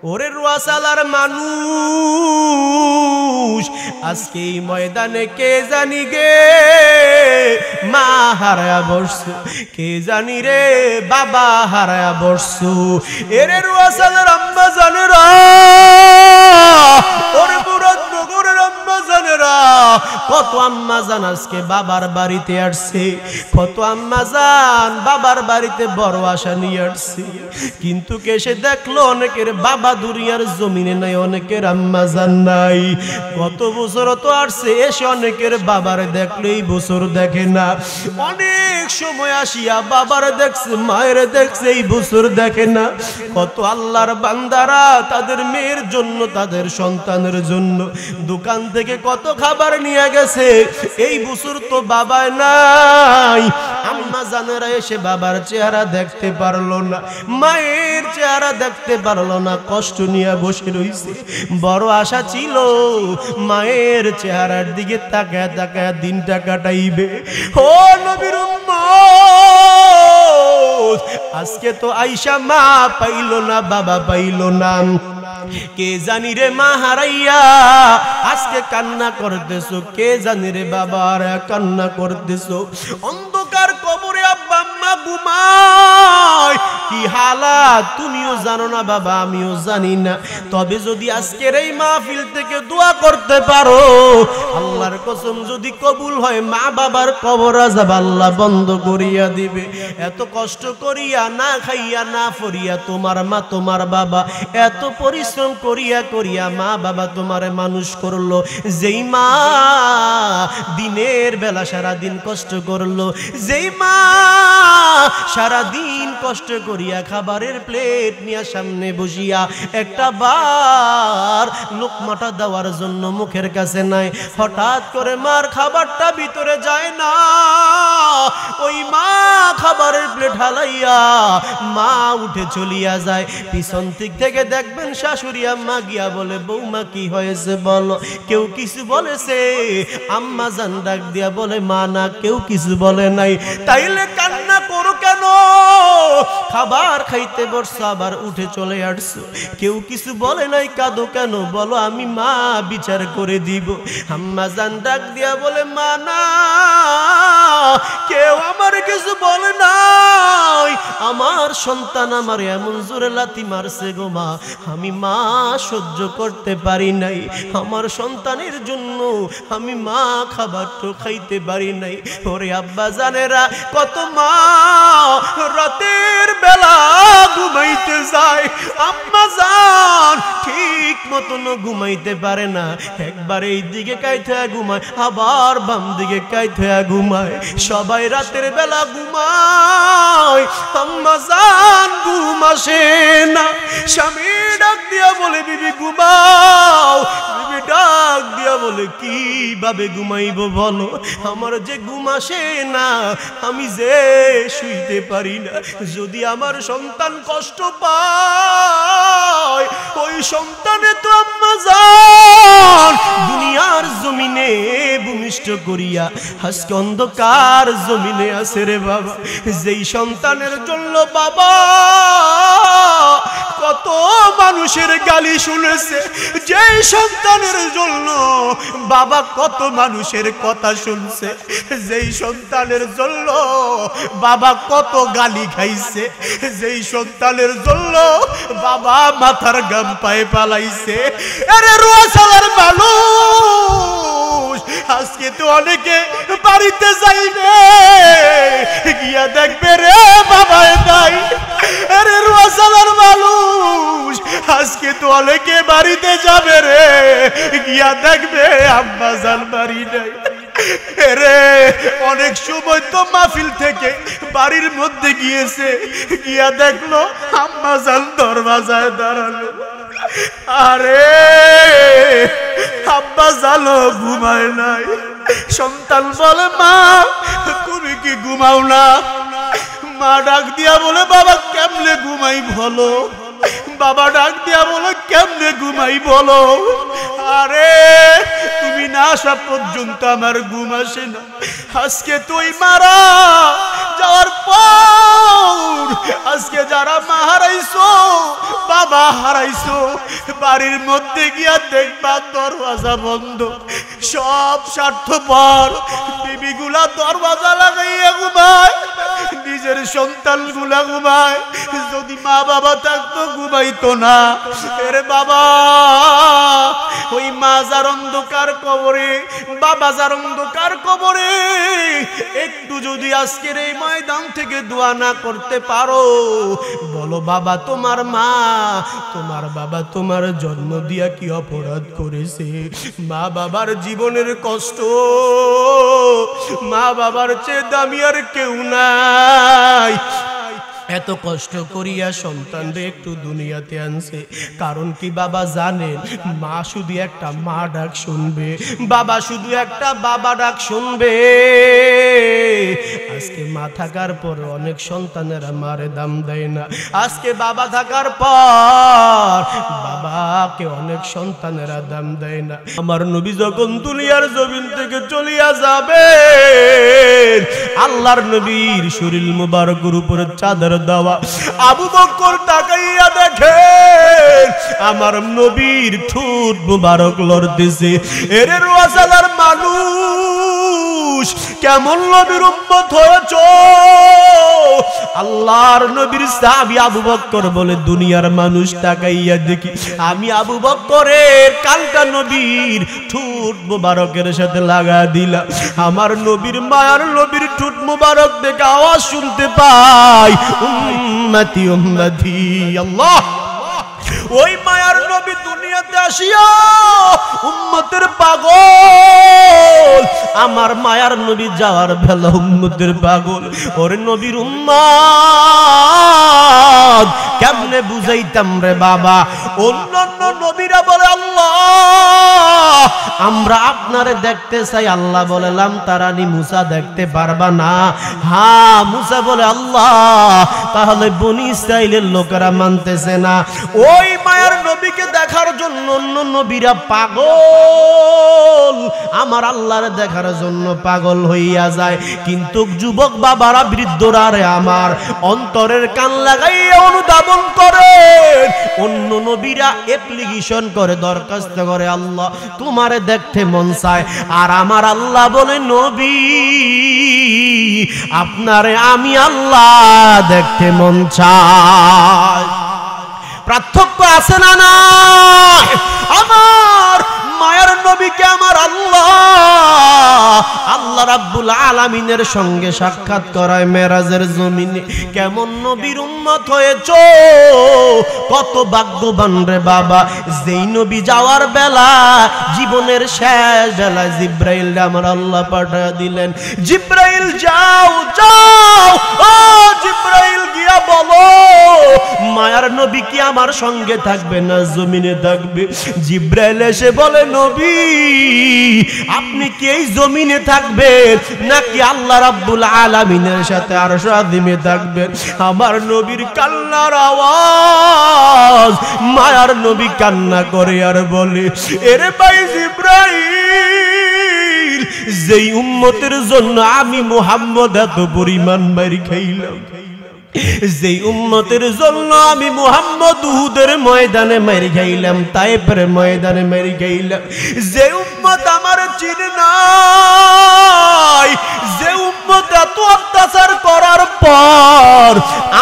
ওরে রুয়াসালার মানুষ, আজকে এই ময়দানে কে জানি গে মা হারায়া বসছো, কে জানি রে বাবা হারায়া বসছো। এরে রুয়াসালার আম্মা জানেরা, ওরে মুরাদনগরের আম্মা জানেরা, কত আম্মা জান আজকে বাবার বাড়িতে আসছে, কত আম্মা জান বাবার বাড়িতে বড় আশা নিয়ে আসছে, কিন্তু কেসে দেখলো অনেকের বাবা দুনিয়ার জমিনে নাই, অনেকের আম্মা জান নাই। কত বছর তো আসছে, এসে অনেকের বাবারে দেখলো, এই বছর দেখে না। অনেক সময় আসিয়া বাবার দেখছে, মায়ের দেখছে, এই বছর দেখে না। কত আল্লাহর বান্দারা তাদের মেয়ের জন্য, তাদের সন্তানের জন্য দোকান থেকে কত খাবার নিয়ে গেছে, এই বছর তো বাবা নাই। আম্মা জানেরা এসে বাবার চেহারা দেখতে পারলো না, মায়ের চেহারা দেখতে পারলো না, কষ্ট নিয়ে বসে রইছে। বড় আশা ছিল মায়ের চেহারার দিকে তাকায় তাকায় দিনটা কাটাইবে। ও নবীর উম্মত, আজকে তো আয়েশা মা পাইল না, বাবা পাইল না, কে জানি রে মা হারাইয়া আজকে কান্না করতেছো, কে জানি রে বাবার কান্না করতেছো। অন্ধকার কবরে আব্বা আম্মা ঘুমায়, কি হালাত তুমিও জানো না বাবা, আমিও জানি না। তবে যদি আজকের এই মাহফিল থেকে দোয়া করতে পারো, আল্লাহর কসম যদি কবুল হয়, মা বাবার কবর আযাব আল্লাহ বন্ধ করিয়া দিবে। এত কষ্ট করিয়া না খাইয়া না পড়িয়া তোমার মা তোমার বাবা এত পরিশ্রম করিয়া করিয়া মা বাবা তোমারে মানুষ করলো, যেই মা দিনের বেলা সারা দিন কষ্ট করলো, যেই মা সারা দিন কষ্ট করিয়া খাবারের প্লেট নিয়ে সামনে বসিয়া একটা বার লোকমাটা দেওয়ার জন্য মুখের কাছে নাই, হঠাৎ করে মার খাবারটা ভিতরে যায় না, ওই মা খাবারের প্লেট হালাইয়া মা উঠে চলিয়া যায়। পিছন দিক থেকে দেখবেন শাশুড়ি আম্মা গিয়া বলে, বৌমা কি হয়েছে বলো? কেউ কিছু বলেছে? আম্মা জান ডাক দিয়া বলে, মা না, কেউ কিছু বলে নাই। তাইলে কান্না করো কেন? খাবার খাইতে বসছো আবার উঠে চলে আসছো, কেউ কিছু বলে নাই, কাঁদো কেন? বলো আমি মা বিচার করে দিব। আম্মা জান ডাক দিয়া বলে, মা না, কেউ আমার কিছু বলে নাই, আমার সন্তান আমার এমন জোরে লাথি মারছে গো মা, আমি মা সহ্য করতে পারি নাই, আমার সন্তানের জন্য আমি মা খাবার তো খাইতে পারি নাই। ওরে আব্বা জানেরা, কত মা রাতের বেলা ঘুমাইতে যায়, আম্মা জান ঠিক মতন ঘুমাইতে পারে না, একবার এই দিকে কাইতে ঘুমায়, আবার বাম দিকে কাইতে ঘুমায়, সবাই রাতের বেলা ঘুমায়, আম্মা জান ঘুম আসে না। স্বামী ডাক দিয়া বলে, বিবি ঘুমাও। বিবি ডাক দিয়া বলে, কিভাবে ঘুমাইবো বলো, আমার যে ঘুম আসে না, আমি যে শুইতে পারি না, যদি আমার সন্তান কষ্ট পায়, ওই সন্তানে তো আম্মা জান দুনিয়ার জমিনে ভূমিষ্ঠ করিয়া আজকে অন্ধকার জমিনে আছে রে বাবা। যেই সন্তানের জন্য বাবা কত মানুষের গালি শুনেছে, যেই সন্তানের জন্য বাবা কত মানুষের কথা শুনছে, যেই সন্তানের জন্য বাবা কত গালি খাইছে, যেই সন্তানের জন্য বাবা মাথার গাম পায়ে পালাইছে। আরে রোয়াসালার মানুষ, আজকে তো অনেকে বাড়িতে যাইবে, গিয়া দেখবে রে বাবা নাই। আরে রোয়াসালার মানুষ, আজকে তো অনেকে বাড়িতে যাবে রে, গিয়া দেখবে আম্মা জান বাড়ি নাই। রে অনেক সময় তো মাহফিল থেকে বাড়ির মধ্যে গিয়েছে, গিয়া দেখলো আম্মা জান দরওয়াজায় দাঁড়ানো, আরে আব্বা জানো ঘুমায় নাই। সন্তান বলে, মা তুমি কি ঘুমাও না? মা ডাক দিয়া বলে, বাবা কেমনে ঘুমাই বলো? বাবা ডাক দিয়া বলো কেমনে ঘুমাই বলো। আরে তুমি না আসা পর্যন্ত আমার ঘুম আসে না। আজকে তুই মারা যাওয়ার পর আজকে যারা মা হারাইছো বাবা হারাইছো বাড়ির মধ্যে গিয়া দেখবা দরওয়াজা বন্ধ। সব স্বার্থপর বিবিগুলা দরওয়াজা লাগাইয়া ঘুমায়, নিজের সন্তান গুলা ঘুমায়। যদি মা বাবা থাকতো ঘুমাইতো না। এরে বাবা ওই মা যার অন্ধকার কবরে, বাবা যার অন্ধকার কবরে, একটু যদি আজকের এই ময়দান থেকে দোয়া না করতে পারো, বলো বাবা তোমার মা তোমার বাবা তোমার জন্ম দিয়া কি অপরাধ করেছে? মা বাবার জীবনের কষ্ট মা বাবার চেয়ে দামি আর কেউ নাই। এত কষ্ট করিয়া সন্তানরে একটু দুনিয়াতে আনছে, কারণ কি বাবা জানেন মা শুধু একটা মা ডাক শুনবে, বাবা শুধু একটা বাবা ডাক শুনবে। আজকে মা থাকার পর অনেক সন্তানেরা মারে দাম দেয় না। আজকে বাবা থাকার পর বাবাকে অনেক সন্তানেরা দাম দেয় না। আমার নবী যখন দুনিয়ার জমিন থেকে চলিয়া যাবে, আল্লাহর নবীর শরীর মুবারকের উপরে চাদর দেওয়া। আবু বকর তাকাইয়া দেখে আমার নবীর ঠোঁট মুবারক লড়তেছে। এর রোয়াজালার মানুষ কেমন নবীর উম্মত হয়েছ? আল্লাহর নবীর সাহাবী আবু বকর বলে দুনিয়ার মানুষ তাকাইয়া দেখি আমি আবু বকরের কালটা নবীর ঠোঁট মুবারকের সাথে লাগা দিলাম। আমার নবীর মায়ার নবীর ঠোঁট মুবারক দেখে আওয়াজ শুনতে পাই উম্মতি উম্মতি। আল্লাহ ওই মায়ার নবী দুনিয়াতে আসিয়া উম্মতের পাগল। আমার মায়ার নবী যাওয়ার বেলা উম্মতের পাগল। ওরে নবীর উম্মত কেমনে বুঝাইতাম রে বাবা? অন্যান্য নবীরা বলে আল্লাহ আমরা আপনারে দেখতে চাই। আল্লাহ বলে লাম তারানি, মুসা দেখতে পারবা না। হ্যাঁ মুসা বলে আল্লাহ তাহলে বনি ইসরাইলের লোকেরা মানতেছে না। ওই মায়ার নবীকে দেখার জন্য অন্য নবীরা পাগল, আমার আল্লাহর দেখার জন্য পাগল হইয়া যায়। কিন্তু যুবক বাবারা বৃদ্ধরা রে আমার অন্তরের কান লাগাইয়া অনুধাবন করে। অন্য নবীরা অ্যাপ্লিকেশন করে, দরখাস্ত করে আল্লাহ তোমারে দেখতে মন চায়। আর আমার আল্লাহ বলে নবী আপনারে আমি আল্লাহ দেখতে মন চায়। পার্থক্য আছে না না? আমার মায়ের নবীকে আমার আল্লাহ রাব্বুল আলামিনের সঙ্গে সাক্ষাৎ করায় মেরাজের জমিনে। কেমন নবীর উম্মত হয়েছো, কত ভাগ্যবান রে বাবা। যেই নবী যাওয়ার বেলা জীবনের শেষ বেলায় জিব্রাইল আমার আল্লাহ পাঠিয়ে দিলেন, জিব্রাইল যাও যাও, ও জিব্রাইল গিয়া বলো মায়ার নবী কি আমার সঙ্গে থাকবে না জমিনে থাকবে? জিব্রাইল এসে বলে নবী আপনি কি এই জমিনে থাকবেন নাকি আল্লাহ রাব্বুল আলামিনের সাথে আরশ আযিমে থাকবেন? আমার নবীর কান্নার আওয়াজ, মায়ার নবী কান্না করে আর বলে এরে ভাই জিব্রাইল, যেই উম্মতের জন্য আমি মুহাম্মদ এত পরিমাণ মার খাইলাম, যেই উম্মতের জন্য আমি মুহাম্মদ উহুদের ময়দানে মার খাইলাম, তায়েফের ময়দানে মার খাইলাম, যে উম্মত আমার চিনে নাই, যে উম্মত এত অত্যাচার করার পর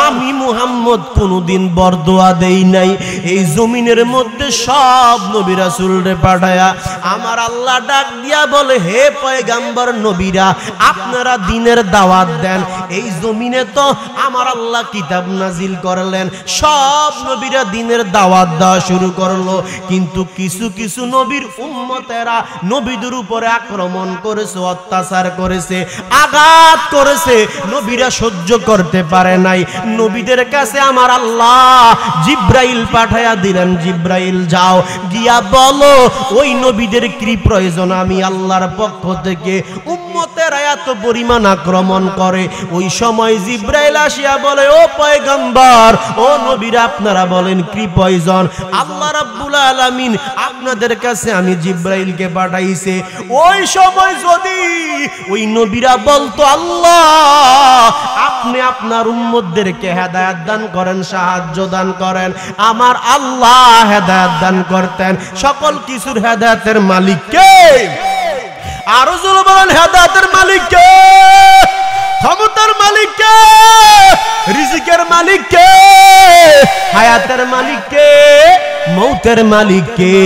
আমি মুহাম্মদ কোনদিন বরদোয়া দেই নাই। এই জমিনের মধ্যে সব নবী রাসূলরে পাঠায়া আমার আল্লাহ ডাক দিয়া বলে হে পয়গম্বর নবীরা আপনারা দ্বীনের দাওয়াত দেন। এই জমিনে তো আমার আল্লাহ কিতাব নাজিল করলেন, সব নবীরা দ্বীনের দাওয়াত দেওয়া শুরু করলো। কিন্তু কিছু কিছু নবীর উম্মতেরা নবীদের উপরে আক্রমণ করেছে, অত্যাচার করেছে, আঘাত করেছে, নবীরা সহ্য করতে পারে নাই। নবীদের কাছে আমার আল্লাহ জিব্রাইল পাঠায়া দিলেন, জিব্রাইল যাও গিয়া বলো ওই নবীদের কি প্রয়োজন আমি আল্লাহর পক্ষ থেকে উম্মতেরা এত পরিমাণ আক্রমণ করে, ওই সময় জিব্রাইল আসিয়া বলে, ও পয়গম্বর, ও নবীরা আপনারা বলেন কি প্রয়োজন? আল্লাহ রাব্বুল আলামিন আপনাদের কাছে আমি জিব্রাইলকে পাঠাইছে। ওই সময় যদি ওই নবীরা বলতো, আল্লাহ আপনি আপনার উম্মতদেরকে হেদায়েত দান করেন, সাহায্য দান করেন, আমার আল্লাহ হেদায়েত দান করতেন। সকল কিছুর হেদায়েতের মালিক কে? আরো জোরে বলেন, হেদায়েতের মালিক কে? ক্ষমতার মালিক কে? রিজিকের মালিক কে? হায়াতের মালিক কে? মৌতের মালিক কে?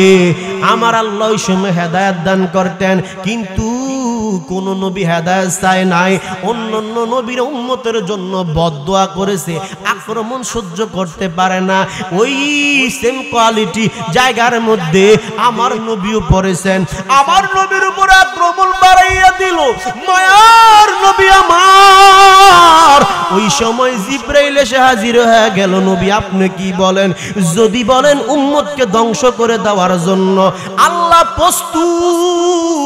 আমার আল্লাহ ওই সময় হেদায়েত দান করতেন। কিন্তু কোন নবী হেদায়েত চায় নাই, অন্যান্য নবীর উম্মতের জন্য বদদোয়া করেছে, আক্রমণ সহ্য করতে পারে না। ওই সেম কোয়ালিটি জায়গার মধ্যে আমার নবীও পড়েছেন, আমার নবীর উপর আক্রমণ বাড়াইয়া দিল মায়ার নবী আমার। ওই সময় জিব্রাইল এসে হাজির হয়ে গেল, নবী আপনি কি বলেন? যদি বলেন উম্মতকে ধ্বংস করে দেওয়ার জন্য আল্লাহ প্রস্তুত,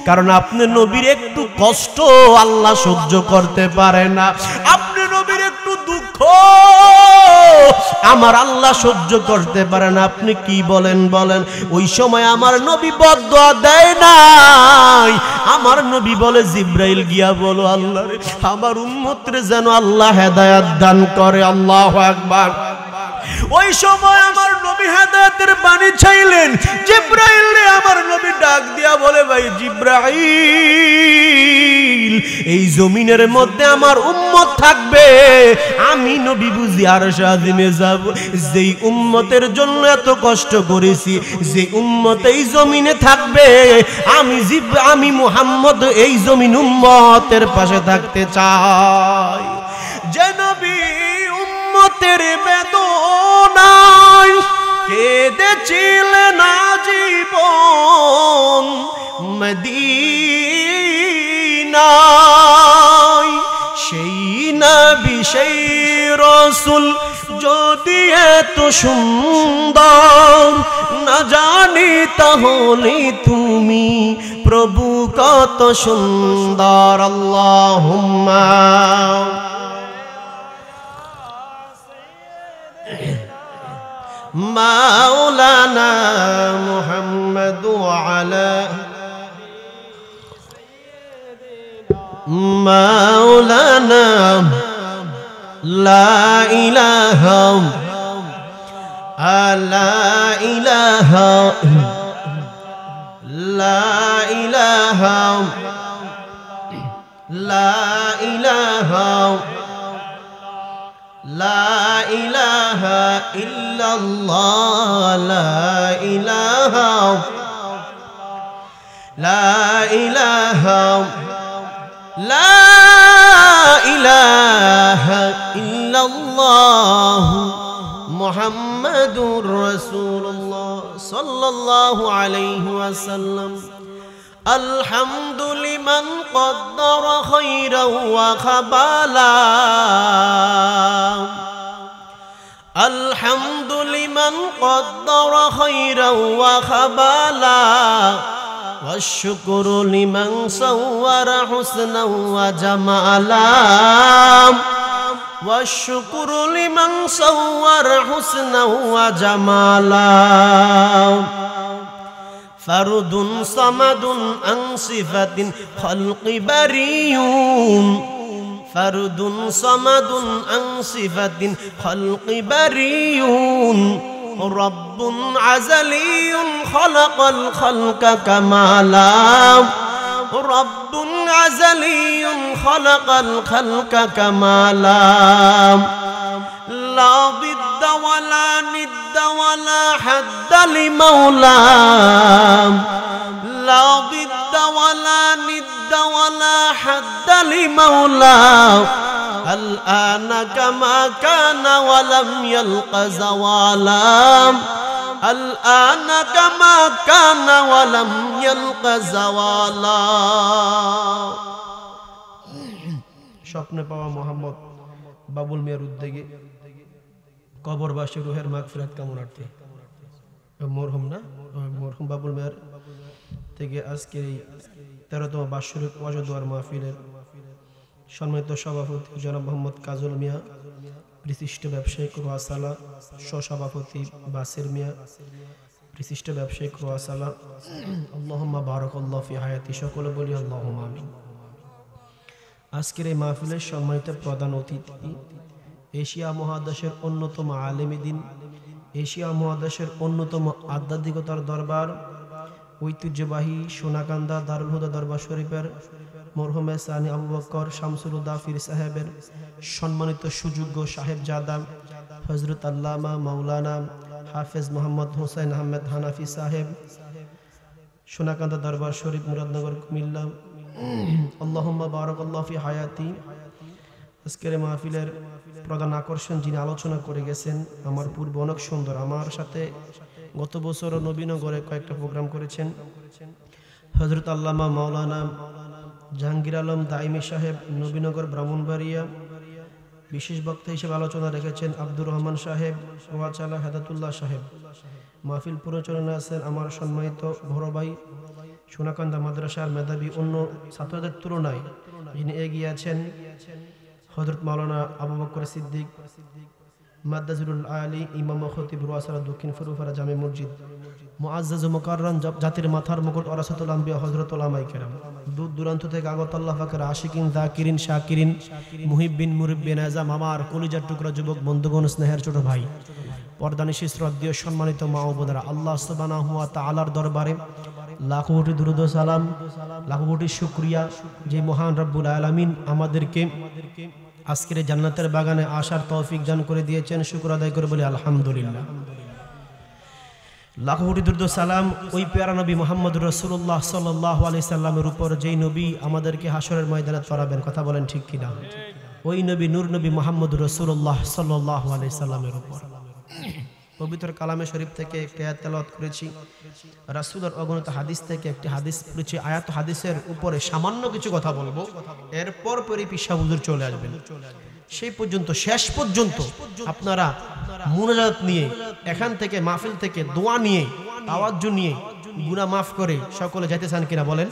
কারণ আপনি নবীর একটু কষ্ট আল্লাহ সহ্য করতে পারে না, আপনি নবীর একটু দুঃখ আমার আল্লাহ সহ্য করতে পারে না। আপনি কি বলেন বলেন? ওই সময় আমার নবী বদদোয়া দেয় নাই, আমার নবী বলে, জিব্রাইল গিয়া বলো আল্লাহ রে, আমার উম্মতরে যেন আল্লাহ হেদায়েত দান করে। আল্লাহু আকবার। ওই সময় আমার নবী হেদায়েতের বাণী চাইলেন, জিব্রাইল রে আমার নবী ডাক দিয়া বলে, ভাই জিব্রাইল, এই জমিনের মধ্যে আমার উম্মত থাকবে, আমি নবী বুঝি আরশে আযিমে যাব। যেই উম্মতের জন্য এত কষ্ট করেছি, যে উম্মত এই জমিনে থাকবে, আমি মুহাম্মদ এই জমিন উম্মতের পাশে থাকতে চাই। যে নবী উম্মতের বেদনায় কেঁদেছিলেন আজীবন মদিনায়, সেই নবী সেই রাসূল যদি এত সুন্দর না জানি তাহলে তুমি প্রভু কত সুন্দর। আল্লাহুম্মা মাওলানা মুহাম্মদ আলা মাওলানা লা ইলাহা লা ইলাহা লা ইলাহা লা ইলাহা লা ইলাহা ইল্লাল্লাহ লা ইলাহা লা ইলাহা লা ইলাহা ইল্লাল্লাহ মুহাম্মাদুর রাসূলুল্লাহ সাল্লাল্লাহু আলাইহি ওয়াসাল্লাম। আলহামদু লিমান কদ্দারা খায়রান ওয়া খাবালা, আলহামদু লিমান কদ্দারা খায়রান ওয়া খাবালা, ওয়াশ-শুকরু লিমান সাওয়ারা হুসনান ওয়া জামালা, ওয়াশ-শুকরু লিমান সাওয়ারা হুসনান ওয়া জামালা। ফারদুন সামাদুন আন সিফাতিন খালকি বারিয়ুন, ফারদুন সামাদুন আন সিফাতিন খালকি বারিয়ুন, রব্বুন আযালিয়ুন খালাকাল খালকা কামালা, রব্বুন আযালিয়ুন খালাকাল খালকা কামালা। লা দিদ্দা ওয়ালা নিদ্দা ওয়ালা হাদ্দা লিমাওলা, লা দিদ্দা ওয়ালা নিদ্দা ওয়ালা হাদ্দা লিমাওলা। আল-আনা কামা কানা ওয়া লাম ইয়ালকা যাওয়ালা, আল-আনা কামা কানা ওয়া লাম ইয়ালকা যাওয়ালা। স্বপ্নে পাওয়া মোহাম্মদ বাবুল মিয়ার উদ্যোগে কবরবাসী রুহের মাগফিরাত কামনার্থে মরহুম বাবুল মিয়ার থেকে আজকের এই 13তম বাৎসরিক ওয়াজ ও দোয়ার মাহফিলের সম্মানিত সভাপতি জনাব মোহাম্মদ কাজল মিয়া, বিশিষ্ট ব্যবসায়িক রোয়াসালা সভাপতি বাসির মিয়া, বিশিষ্ট ব্যবসায়িক রোয়াসালা, আল্লাহুম্মা বারাকাল্লাহু ফি হায়াতি, সকলে বলি আল্লাহুম্মা আমিন। আজকের এই মাহফিলের সম্মানিত প্রধান অতিথি এশিয়া মহাদেশের অন্যতম আলেমী দ্বীন, এশিয়া মহাদেশের অন্যতম আধ্যাত্মিকতার দরবার, ঐতিহ্যবাহী সোনাকান্দা দারুল হুদা দরবার শরীফের মরহুমে সানি আবু বকর শামসুল হুদা ফির সাহেবের সম্মানিত সুযোগ্য সাহেবজাদা হযরত আল্লামা মাওলানা হাফেজ মোহাম্মদ হোসেন আহমেদ হানাফি সাহেব, সোনাকান্দা দরবার শরীফ, মুরাদনগর, কুমিল্লা। আল্লাহুম্মা বারাকাল্লাহু ফি হায়াতি। আজকের মাহফিলের প্রধান আকর্ষণ যিনি আলোচনা করে গেছেন, আমার পূর্ব অনেক সুন্দর, আমার সাথে গত বছর নবীনগরে কয়েকটা প্রোগ্রাম করেছেন হযরত আল্লামা মাওলানা জাহাঙ্গীর আলম দাইমি সাহেব, নবীনগর, ব্রাহ্মণবাড়িয়া। বিশেষ বক্তা হিসেবে আলোচনা রেখেছেন আব্দুর রহমান সাহেব, ওয়াচালা হেদাতুল্লাহ সাহেব। মাহফিল পরিচালনা আছেন আমার সম্মানিত বড় ভাই, সোনাকান্দা মাদ্রাসার মেধাবী, অন্য ছাত্রদের তুলনায় যিনি এগিয়ে আছেন, হযরত মাওলানা আবু বকর সিদ্দিক মাদ্দাজিরুল আলী, ইমাম ও খতিব রোয়াসারা দক্ষিণ ফুরফুরা জামে মসজিদ, মুআজ্জাজ ও মুকাররম জাতির মাথার মুকুট ওরাসাতুল আম্বিয়া হযরত উলামায়ে কেরাম, দূর দূরান্ত থেকে আগত আল্লাহ পাকের আশিকিন, যাকিরিন, শাকিরিন, মুহিব্বিন, মুরিব্বিন আযম, আমার কলিজার টুকরা যুবক বন্ধুগণ, স্নেহের ছোট ভাই, পর্দানিশী শ্রদ্ধেয় সম্মানিত মা ও বোনেরা, আল্লাহ সুবহানাহু ওয়া তাআলার দরবারে লাখো কোটি দুরূদ ও সালাম, লাখো কোটি শুকরিয়া যে মহান রব্বুল আলামিন আমাদেরকে আজকের জান্নাতের বাগানে আসার তৌফিক দান করে দিয়েছেন। শুকর আদায় করে বলি আলহামদুলিল্লাহ। লাখো কোটি দুরূদ ও সালাম ওই প্যারা নবী মুহাম্মদ রাসূলুল্লাহ সাল্লাল্লাহু আলাইহি সাল্লামের উপর, যেই নবী আমাদেরকে হাসরের ময়দানে চড়াবেন, কথা বলেন ঠিক কিনা? ওই নবী নূর নবী মুহাম্মদ রাসূলুল্লাহ সাল্লাল্লাহু আলাইহি সাল্লামের উপর পবিত্র কালামে শরীফ থেকে একটি আয়াত তেলাওয়াত করেছি, রাসূলের অগণিত হাদিস থেকে একটি হাদিস পড়েছি। আয়াত হাদিসের উপরে সামান্য কিছু কথা বলবো, এরপর পরই পিশা হুজুর চলে আসবেন। সেই পর্যন্ত, শেষ পর্যন্ত আপনারা মুনাজাত নিয়ে, এখান থেকে মাহফিল থেকে দোয়া নিয়ে, তাওয়াজ্জু নিয়ে, গুনাহ মাফ করে সকলে যেতে চান কিনা বলেন?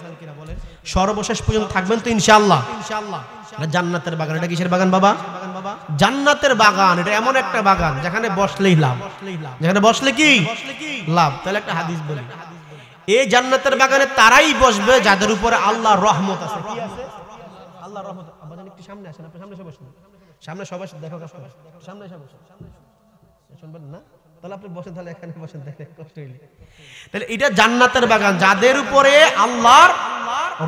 সর্বশেষ পর্যন্ত থাকবেন তো ইনশাআল্লাহ? জান্নাতের বাগান। এটা কিসের বাগান বাবা? জান্নাতের বাগান। এটা এমন একটা বাগান যেখানে বসলেই লাভ, যেখানে বসলে কি লাভ। তাহলে একটা হাদিস বলি, এই জান্নাতের বাগানে তারাই বসবে যাদের উপরে আল্লাহর রহমত আছে। কি আছে? আল্লাহর রহমত। আব্বাজান একটু সামনে আসেন, আপনি সামনে এসে বসেন, সামনে সবাই দেখো, সামনে এসে বসেন, শুনবেন না? তাহলে আপনি বসেন, তাহলে এখানে বসেন, দেখেন কষ্ট হইলে। তাহলে এটা জান্নাতের বাগান, যাদের উপরে আল্লাহর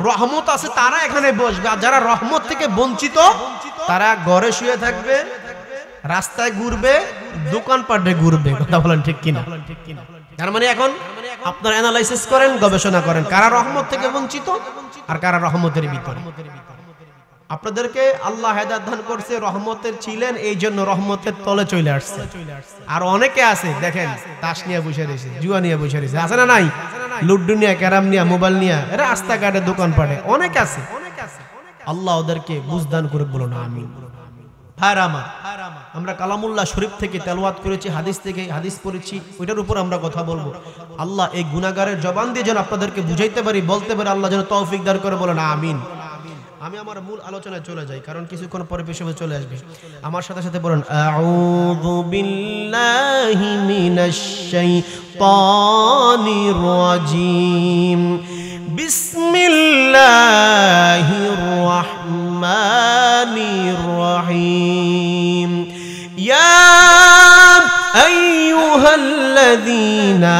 রহমত আছে তারা এখানে বসবে, আর যারা রহমত থেকে বঞ্চিত তারা ঘরে শুয়ে থাকবে, রাস্তায় ঘুরবে, দোকানপাটে ঘুরবে। কথা বলেন ঠিক কিনা? তার মানে এখন আপনারা অ্যানালাইসিস করেন, গবেষণা করেন, কারা রহমত থেকে বঞ্চিত আর কারা রহমতের ভিতরে। আপনাদেরকে আল্লাহ হেদায়েত দান করছে, রহমতের ছিলেন, এই জন্য রহমতের তলে চলে আসছে। আর অনেকে আছে দেখেন, তাস নিয়ে বসে রয়েছে, জুয়া নিয়ে বসে রয়েছে, আছে না নাই? লুড্ডু নিয়ে, ক্যারাম নিয়ে, মোবাইল নিয়ে, রাস্তাঘাটে, দোকানপাটে অনেক আছে। আল্লাহ ওদেরকে বুঝদান করে বলো না আমিন। ভাইরা আমার, আমরা কালামুল্লাহ শরীফ থেকে তেলাওয়াত করেছি, হাদিস থেকে হাদিস পড়েছি, ওইটার উপর আমরা কথা বলবো। আল্লাহ এই গুনাহগারের জবান দিয়ে যেন আপনাদেরকে বুঝাইতে পারি, বলতে পারি, আল্লাহ যেন তৌফিক দান করে বলো না আমিন। আমি আমার মূল আলোচনায় চলে যাই, কারণ কিছুক্ষণ পরে পেশাবে চলে আসবে। আমার সাথে সাথে বলেন, আউযু বিল্লাহি মিনাশ শাইতানির রাজিম, বিসমিল্লাহির রাহমানির রাহিম। ইয়া আইয়ুহাল্লাযীনা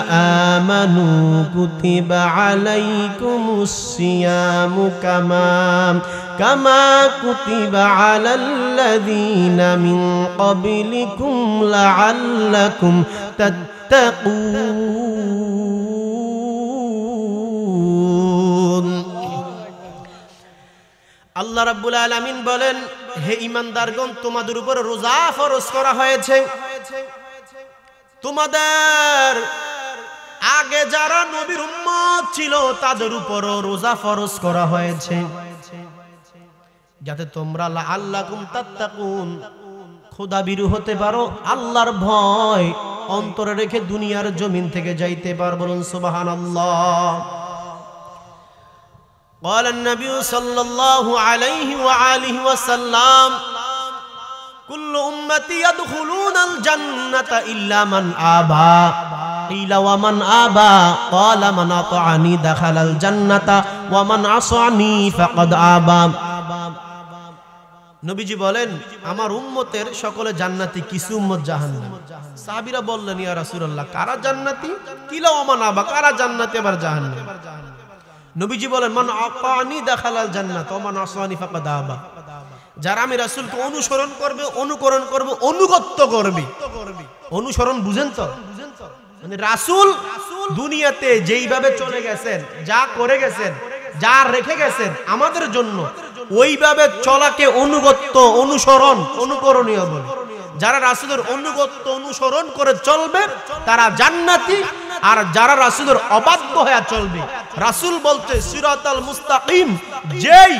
আমানু কুতিবা আলাইকুমুস সিয়ামু কামা কুতিবা আলাল্লাযীনা মিন ক্বাবলিকুম লাআল্লাকুম তাত্তাকুন। আল্লাহ রাব্বুল আলামিন বলেন, হে ঈমানদারগণ, তোমাদের উপর রোজা ফরজ করা হয়েছে। তোমাদের আগে যারা নবীর উম্মত ছিল তাদের উপরও রোজা ফরজ করা হয়েছে, যাতে তোমরা লাআল্লাকুম তাত্তাকুন, খোদাভীরু হতে পারো, আল্লাহর ভয় অন্তরে রেখে দুনিয়ার জমিন থেকে যাইতে পার। বলুন সুবহানাল্লাহ। قال النبي صلى الله عليه وآله وسلم كل أمتي يدخلون الجنة إلا من آبى قيل ومن آبى قال من أطاعني دخل الجنة ومن عصاني فقد آبى নবীজি বলেন আমার উম্মতের সকলে জান্নাতি, কিছু উম্মত জাহান্নামী। সাহাবীরা বললেন ইয়া রাসূলুল্লাহ কারা জান্নাতি? কিলা ওয়া মান আবা, কারা জান্নাতি আবার জাহান্নামী? নবীজি বলেন মান আতানি দাখালাল জান্নাত ওয়া মান আসানি ফাকাদ আবা, যারা আমি রাসূলকে অনুসরণ করবে, অনুকরণ করবে, অনুগত্য করবে। অনুসরণ বুঝেন তো? মানে রাসূল দুনিয়াতে যেইভাবে চলে গেছেন, যা করে গেছেন, যা রেখে গেছেন আমাদের জন্য, ওইভাবে চলাকে অনুগত্য, অনুসরণ, অনুকরণীয় বলে। যারা রাসূলের অনুগত্য অনুসরণ করে চলবে তারা জান্নাতি, আর যারা রাসূলের অবাধ্য হয়ে চলবে, রাসূল বলতে সিরাতাল মুস্তাকিম, যেই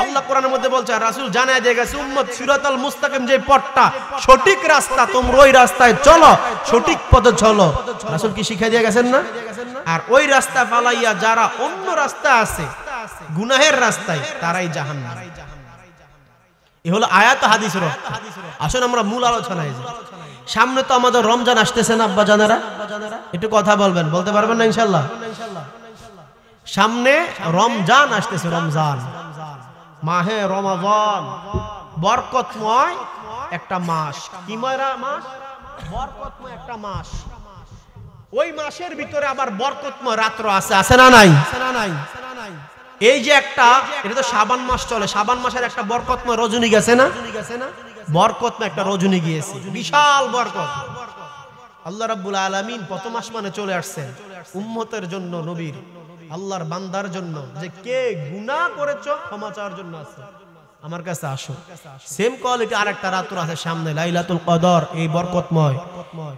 আল্লাহ কোরআনের মধ্যে বলছে, রাসূল জানায় দিয়ে গেছে উম্মত সিরাতাল মুস্তাকিম যে পথটা, সঠিক রাস্তা, তোমরা ওই রাস্তায় চলো, সঠিক পথে চলো। রাসূল কি শিখিয়ে দিয়ে গেছেন না? আর ওই রাস্তা ফালাইয়া যারা অন্য রাস্তা আছে, গুনাহের রাস্তায়, তারাই জাহান্নামী। এ হলো আয়াত হাদিসের অর্থ। আসুন আমরা মূল আলোচনায় যাই। সামনে তো আমাদের রমজান আসতেছে না আব্বা জানেরা, একটু কথা বলবেন, বলতে পারবেন না ইনশাআল্লাহ? সামনে রমজান আসতেছে, রমজান মাহে রমাদান, বরকতময় একটা মাস। কি মাস? বরকতময় একটা মাস। ওই মাসের ভিতরে আবার বরকতময় রাত্র আছে, আছে না নাই? এই যে একটা, এটা তো শাবান মাস চলে, শাবান মাসের একটা বরকতময় রজনী গেছে না? বরকতময় একটা রজনী গিয়েছে, বিশাল বরকত। আল্লাহ রাব্বুল আলামিন প্রথম আসমানে চলে আসছেন উম্মতের জন্য, নবীর, আল্লাহর বান্দার জন্য, যে কে গুনাহ করেছো ক্ষমা চাওয়ার জন্য আছে, আমার কাছে আসো। সেম কোয়ালিটি আরেকটা রাত্র আছে সামনে, লাইলাতুল কদর। এই বরকতময়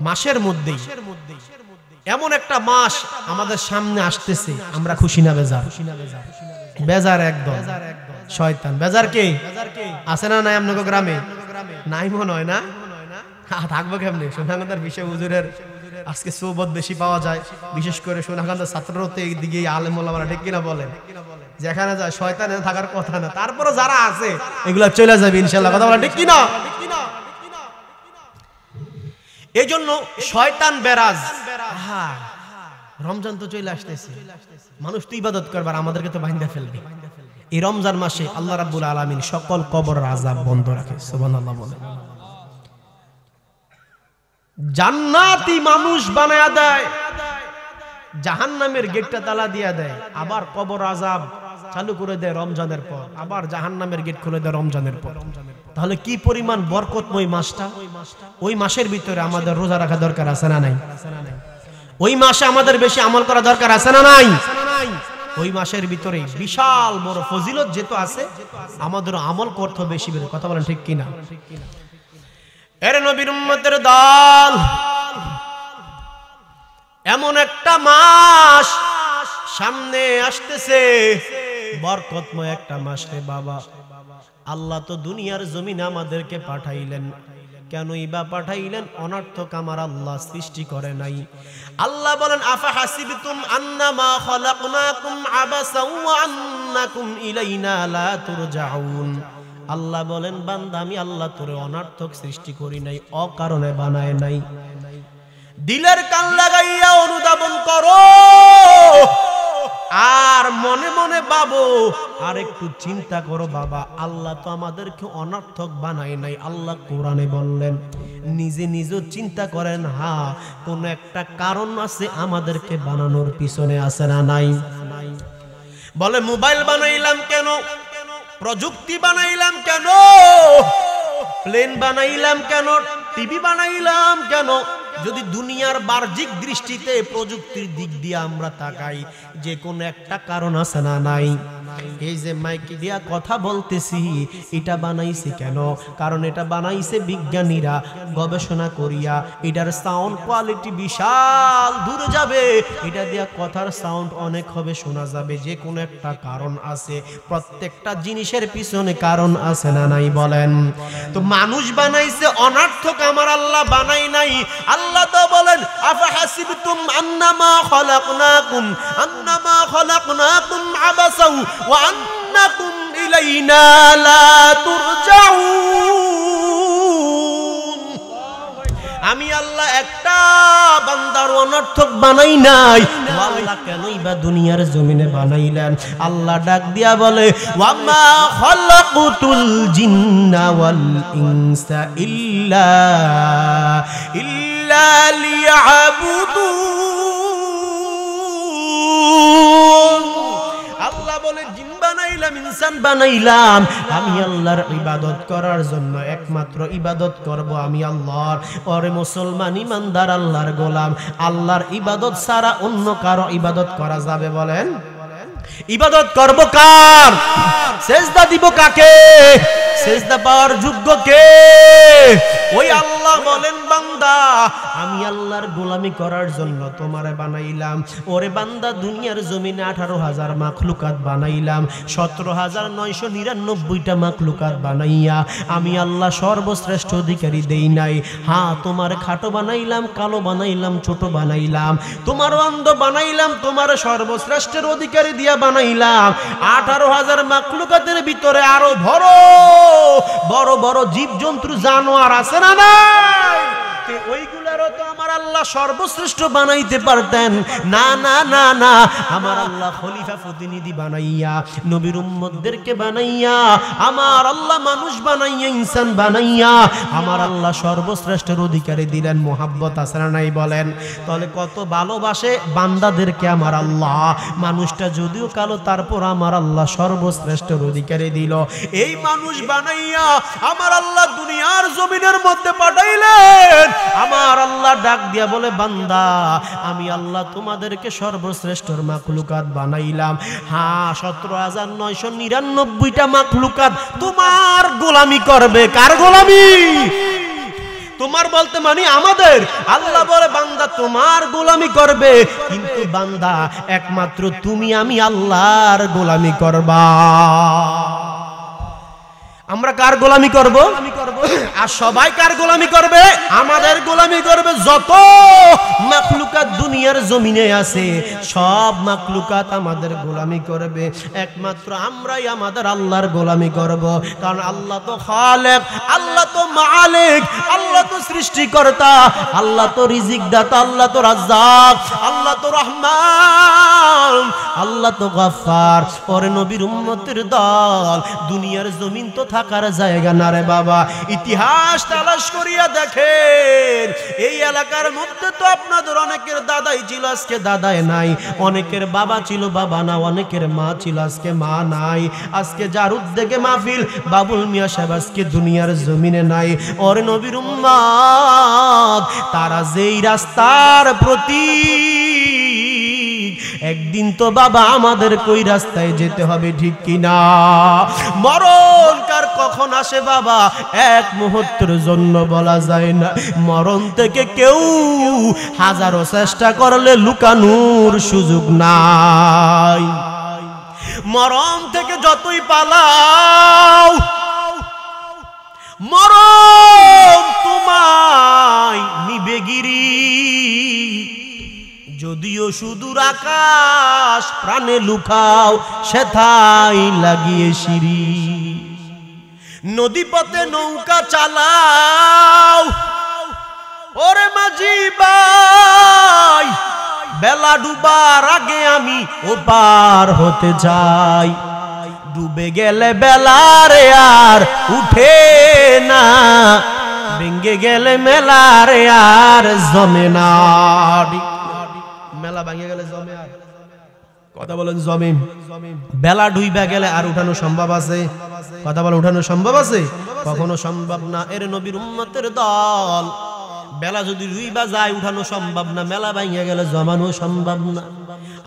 মাসের মধ্যেই এমন একটা মাস আমাদের সামনে আসতেছে, আমরা খুশি না বেজার? বেজার একদম। শয়তান বেজার কে আছে না নাই? আপনাদের গ্রামে নাই মনে হয় না? থাকবো কেমনে? সোনাকান্দার বিষয় হুজুরের আজকে সোবত বেশি পাওয়া যায়, বিশেষ করে সোনাকান্দার ছাত্রতে এইদিকে আলেম ওলামারা, ঠিক কিনা বলেন? যেখানে যায় শয়তান থাকার কথা না, তারপরে যারা আছে এগুলা চলে যাবে ইনশাআল্লাহ, কথা বলা ঠিক কিনা? এই জন্য শয়তান বেরাজ। রমজান তো চলে আসতেছে, মানুষ তো ইবাদত করবার, আমাদেরকে তো বাইন্ধা ফেলবে। এই রমজান মাসে আল্লাহ রাব্বুল আলামিন সকল কবরের আযাব বন্ধ রাখে, সুবহানাল্লাহ বলেন। জান্নাতি মানুষ বানায়া দেয়, জাহান্নামের গেটটা তালা দিয়া দেয়, আবার কবর আযাব চালু করে দেয় রমজানের পর, আবার জাহান্নামের গেট খুলে দেয় রমজানের পর। তাহলে কি পরিমাণ বরকতময় মাসটা! ওই মাসের ভিতরে আমাদের রোজা রাখা দরকার আছে না নাই? ওই মাসে আমাদের বেশি আমল করা দরকার আছে না নাই? ওই মাসের ভিতরে বিশাল বড় ফজিলত যেহেতু আছে, আমাদের আমল করতে বেশি বেশি, কথা বলেন ঠিক কিনা? এর নবীর উম্মতের দল, এমন একটা মাস সামনে আসতেছে, বরকতময় একটা মাস রে বাবা। আল্লাহ তো দুনিয়ার জমিনে আমাদেরকে পাঠাইলেন, কেনই বা পাঠাইলেন? অনর্থক আমার আল্লাহ সৃষ্টি করে নাই। আল্লাহ বলেন আফা হাসিবতুম আন্নামা খালাকনাকুম আবাসাও ওয়া আন্নাকুম ইলাইনা লা তুরজাউন। আল্লাহ বলেন বান্দা, আমি আল্লাহ তোরে অনর্থক সৃষ্টি করি নাই, অকারণে বানায় নাই। দিলের কান লাগাইয়া অনুধাবন করো, আর মনে মনে ভাবো, আর একটু চিন্তা করো বাবা, আল্লাহ তো আমাদেরকে অনর্থক বানায় নাই। আল্লাহ কোরআনে বললেন, নিজে নিজে চিন্তা করেন, হ্যাঁ কোন একটা কারণ আছে আমাদেরকে বানানোর পিছনে, আছে না নাই? বলে মোবাইল বানাইলাম কেন, প্রযুক্তি বানাইলাম কেন, প্লেন বানাইলাম কেন, টিভি বানাইলাম কেন? যদি দুনিয়ার বাহ্যিক দৃষ্টিতে প্রযুক্তির দিক দিয়ে আমরা তাকাই, যে কোন একটা কারণ আছে না নাই? এই যে মাইক দিয়া কথা বলতেছি, এটা বানাইছে কেন? কারণ এটা বানাইছে বিজ্ঞানীরা গবেষণা করিয়া, এটার সাউন্ড কোয়ালিটি বিশাল দূরে যাবে, এটা দিয়া কথার সাউন্ড অনেক হবে, শোনা যাবে। যে কোন একটা কারণ আছে, প্রত্যেকটা জিনিসের পিছনে কারণ আছে না নাই বলেন? তো মানুষ বানাইছে অনর্থক, আমার আল্লাহ বানাই নাই। আল্লাহ তো বলেন আফা হাসিবতুম আন্নামা খালাকনাকুম আবাসাও ওয়া আন্নাকুম ইলাইনা লা তুরজাউন। আমি আল্লাহ একটা বান্দার অনর্থক বানাই নাই, আল্লাহ কেনই বা দুনিয়ার জমিনে বানাইলেন? আল্লাহ ডাক দিয়া বলে ওয়া মা খালাকুতুল জিন্না ওয়াল ইনসা ইল্লা লিয়াবুদুন। আল্লাহ বলে জিন বানাইলাম, ইনসান বানাইলাম আমি আল্লাহর ইবাদত করার জন্য, একমাত্র ইবাদত করব আমি আল্লাহর। ওরে মুসলমান ইমানদার আল্লাহর গোলাম, আল্লাহর ইবাদত ছাড়া অন্য কারো ইবাদত করা যাবে? বলেন, ইবাদত করব কার? সেজদা দিব কাকে? সেজদা পাওয়ার যোগ্য কে? ওই আল্লাহ বলেন বান্দা আমি আল্লাহর গোলামি করার জন্য তোমারে বানাইলাম। ওরে বান্দা দুনিয়ার জমিনে 18,000 মাখলুকাত বানাইলাম, 17,999টা মাখলুকাত বানাইয়া আমি আল্লাহ সর্বশ্রেষ্ঠ অধিকারী দেই নাই। হ্যাঁ, তোমার খাটো বানাইলাম, কালো বানাইলাম, ছোট বানাইলাম, তোমার অন্ধ বানাইলাম, তোমার সর্বশ্রেষ্ঠের অধিকারী দিয়া বানাইলাম। 18,000 মাখলুকাতের ভিতরে আরো বড় বড় জীবজন্তু জানোয়ার আছে না নাই? ওইগুলারও তো আমার আল্লাহ সর্বশ্রেষ্ঠ বানাইতে পারতেন। না না না না, আমার আল্লাহ খলিফা প্রতিনিধি বানাইয়া, নবীর উম্মতদেরকে বানাইয়া, আমার আল্লাহ মানুষ বানাইয়া, ইনসান বানাইয়া আমার আল্লাহ সর্বশ্রেষ্ঠের অধিকারী দিলেন। মোহাব্বত আছে না নাই বলেন? তাহলে কত ভালোবাসে বান্দাদেরকে আমার আল্লাহ। মানুষটা যদিও কালো, তারপর আমার আল্লাহ সর্বশ্রেষ্ঠের অধিকারী দিল। এই মানুষ বানাইয়া আমার আল্লাহ দুনিয়ার জমিনের মধ্যে পাঠাইলেন। আমার আল্লাহ ডাক দিয়া বলে বান্দা আমি আল্লাহ তোমাদেরকে সর্বশ্রেষ্ঠর মাখলুকাত বানাইলাম। হ্যাঁ, 17,999টা মাখলুকাত তোমার গোলামি করবে। কার গোলামি? তোমার বলতে মানে আমাদের। আল্লাহ বলে বান্দা তোমার গোলামি করবে, কিন্তু বান্দা একমাত্র তুমি আমি আল্লাহর গোলামি করবা। আমরা কার গোলামি করব? আর সবাই কার গোলামি করবে? আমাদের গোলামি করবে। যত মাখলুকাত দুনিয়ার জমিনে আছে সব মাখলুকাত আমাদের গোলামি করবে, একমাত্র আমরাই আমাদের আল্লাহর গোলামি করব। কারণ আল্লাহ তো খালেক, আল্লাহ তো মালিক, আল্লাহ তো সৃষ্টিকর্তা, আল্লাহ তো রিজিক দাতা, আল্লাহ তো রাজ্জাক, আল্লাহ তো রহমান, আল্লাহ তো গফফার। পরে নবীর উম্মতের দল, দুনিয়ার জমিন তো থাকার জায়গা না রে বাবা। ইতিহাস তালাশ করিয়া দেখেন, এই এলাকার মধ্যে তো আপনাদের অনেকের দাদাই ছিল, আজকে দাদাই নাই। অনেকের বাবা ছিল, বাবা না। অনেকের মা ছিল, আজকে মা নাই। আজকে যার উদ্যোগে মাহফিল, বাবুল মিয়া সাহেব আজকে দুনিয়ার জমিনে নাই। ওরে নবীর উম্মত, তারা যেই রাস্তার প্রতি, একদিন তো বাবা আমাদের কই রাস্তায় যেতে হবে, ঠিক কিনা? মরণ কার কখন আসে বাবা এক মুহূর্তের জন্য বলা যায় না। মরণ থেকে কেউ হাজারো চেষ্টা করলে লুকানোর সুযোগ নাই। মরণ থেকে যতই পালাও, মরণ তোমায় নিবে গিরি। যদিও সুদূর আকাশ প্রাণে লুকাও, সেথাই লাগিয়ে সিঁড়ি। নদী পথে নৌকা চালাও, ওরে মাঝি ভাই, বেলা ডুবার আগে আমি ওপার হতে যাই। ডুবে গেলে বেলারে আর উঠে না, ভেঙ্গে গেলে মেলারে আর জমে না। মেলা ভাঙে গেলে জমে, আর কথা বলেন জমে। বেলা ডুইবা গেলে আর উঠানো সম্ভব আছে? কথা বলে উঠানো সম্ভব আছে? কখনো সম্ভব না। এর নবীর উম্মতের দল, বেলা যদি ডুইবা যায় উঠানো সম্ভব না, মেলা ভাঙে গেলে জমানো সম্ভব না।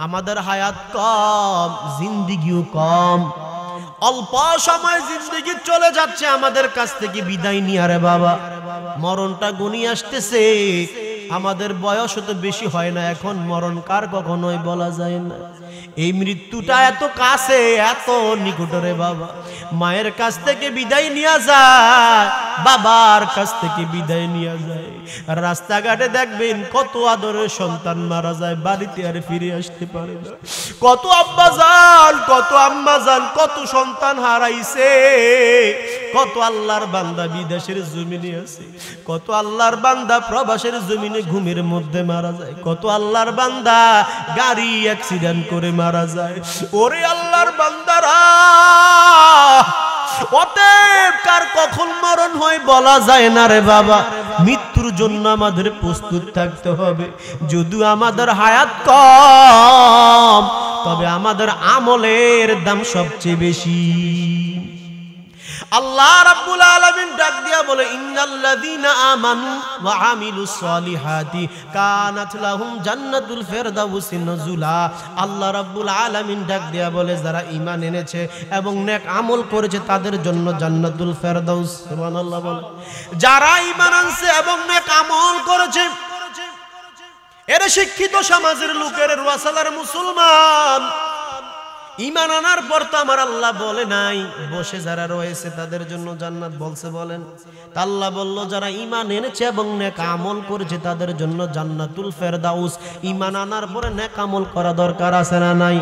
আমাদের হায়াত কম, জিন্দিগিও কম, অল্প সময় জিন্দিগি চলে যাচ্ছে আমাদের কাছ থেকে বিদায় নিয়ে। আরে বাবা, মরণটা ঘনিয়ে আসতেছে। আমাদের বয়স তো বেশি হয় না এখন, মরণ কার কখনোই বলা যায় না। এই মৃত্যুটা এত কাছে, এত নিকটরে বাবা। মায়ের কাছ থেকে বিদায় নিয়ে যায়, বাবার কাছ থেকে বিদায় নিয়ে যায়। রাস্তাঘাটে দেখবেন কত আদরের সন্তান মারা যায়, বাড়িতে আর ফিরে আসতে পারে না। কত আব্বাজান, কত আম্মাজান, কত সন্তান হারাইছে। কত আল্লাহর বান্দা বিদেশের জমিনে আছে, কত আল্লাহর বান্দা প্রবাসের জমিনে ঘুমের মধ্যে মারা যায়, কত আল্লাহর বান্দা গাড়ি অ্যাক্সিডেন্ট করে মারা যায়। ওরে আল্লাহর বান্দারা, অতএব কার কখন মরণ হয় বলা যায় না রে বাবা। মৃত্যুর জন্য আমাদের প্রস্তুত থাকতে হবে। যদিও আমাদের হায়াত কম, তবে আমাদের আমলের দাম সবচেয়ে বেশি। আল্লাহ রাব্বুল আলামিন ডাক দিয়া বলে, ইন্নাল্লাযীনা আমানু ওয়া আমিলুস সলিহাতি কানাত লাহুম জান্নাতুল ফিরদাউসি নুজুলা। আল্লাহ রাব্বুল আলামিন ডাক দিয়া বলে, যারা ঈমান এনেছে এবং নেক আমল করেছে তাদের জন্য জান্নাতুল ফিরদাউস। সুবহানাল্লাহ বলে, যারা ঈমান আনছে এবং নেক আমল করেছে, এর শিক্ষিত সমাজের লোকের রুয়াসালার মুসলমান, ঈমান আনার পর তো আমার আল্লাহ বলে নাই বসে যারা রয়েছে তাদের জন্য জান্নাত বলছে, বলেন? তা আল্লাহ বলল যারা ঈমান এনেছে এবং নেক আমল করেছে তাদের জন্য জান্নাতুল ফেরদাউস। ঈমান আনার পরে নেক আমল করা দরকার আছে না নাই?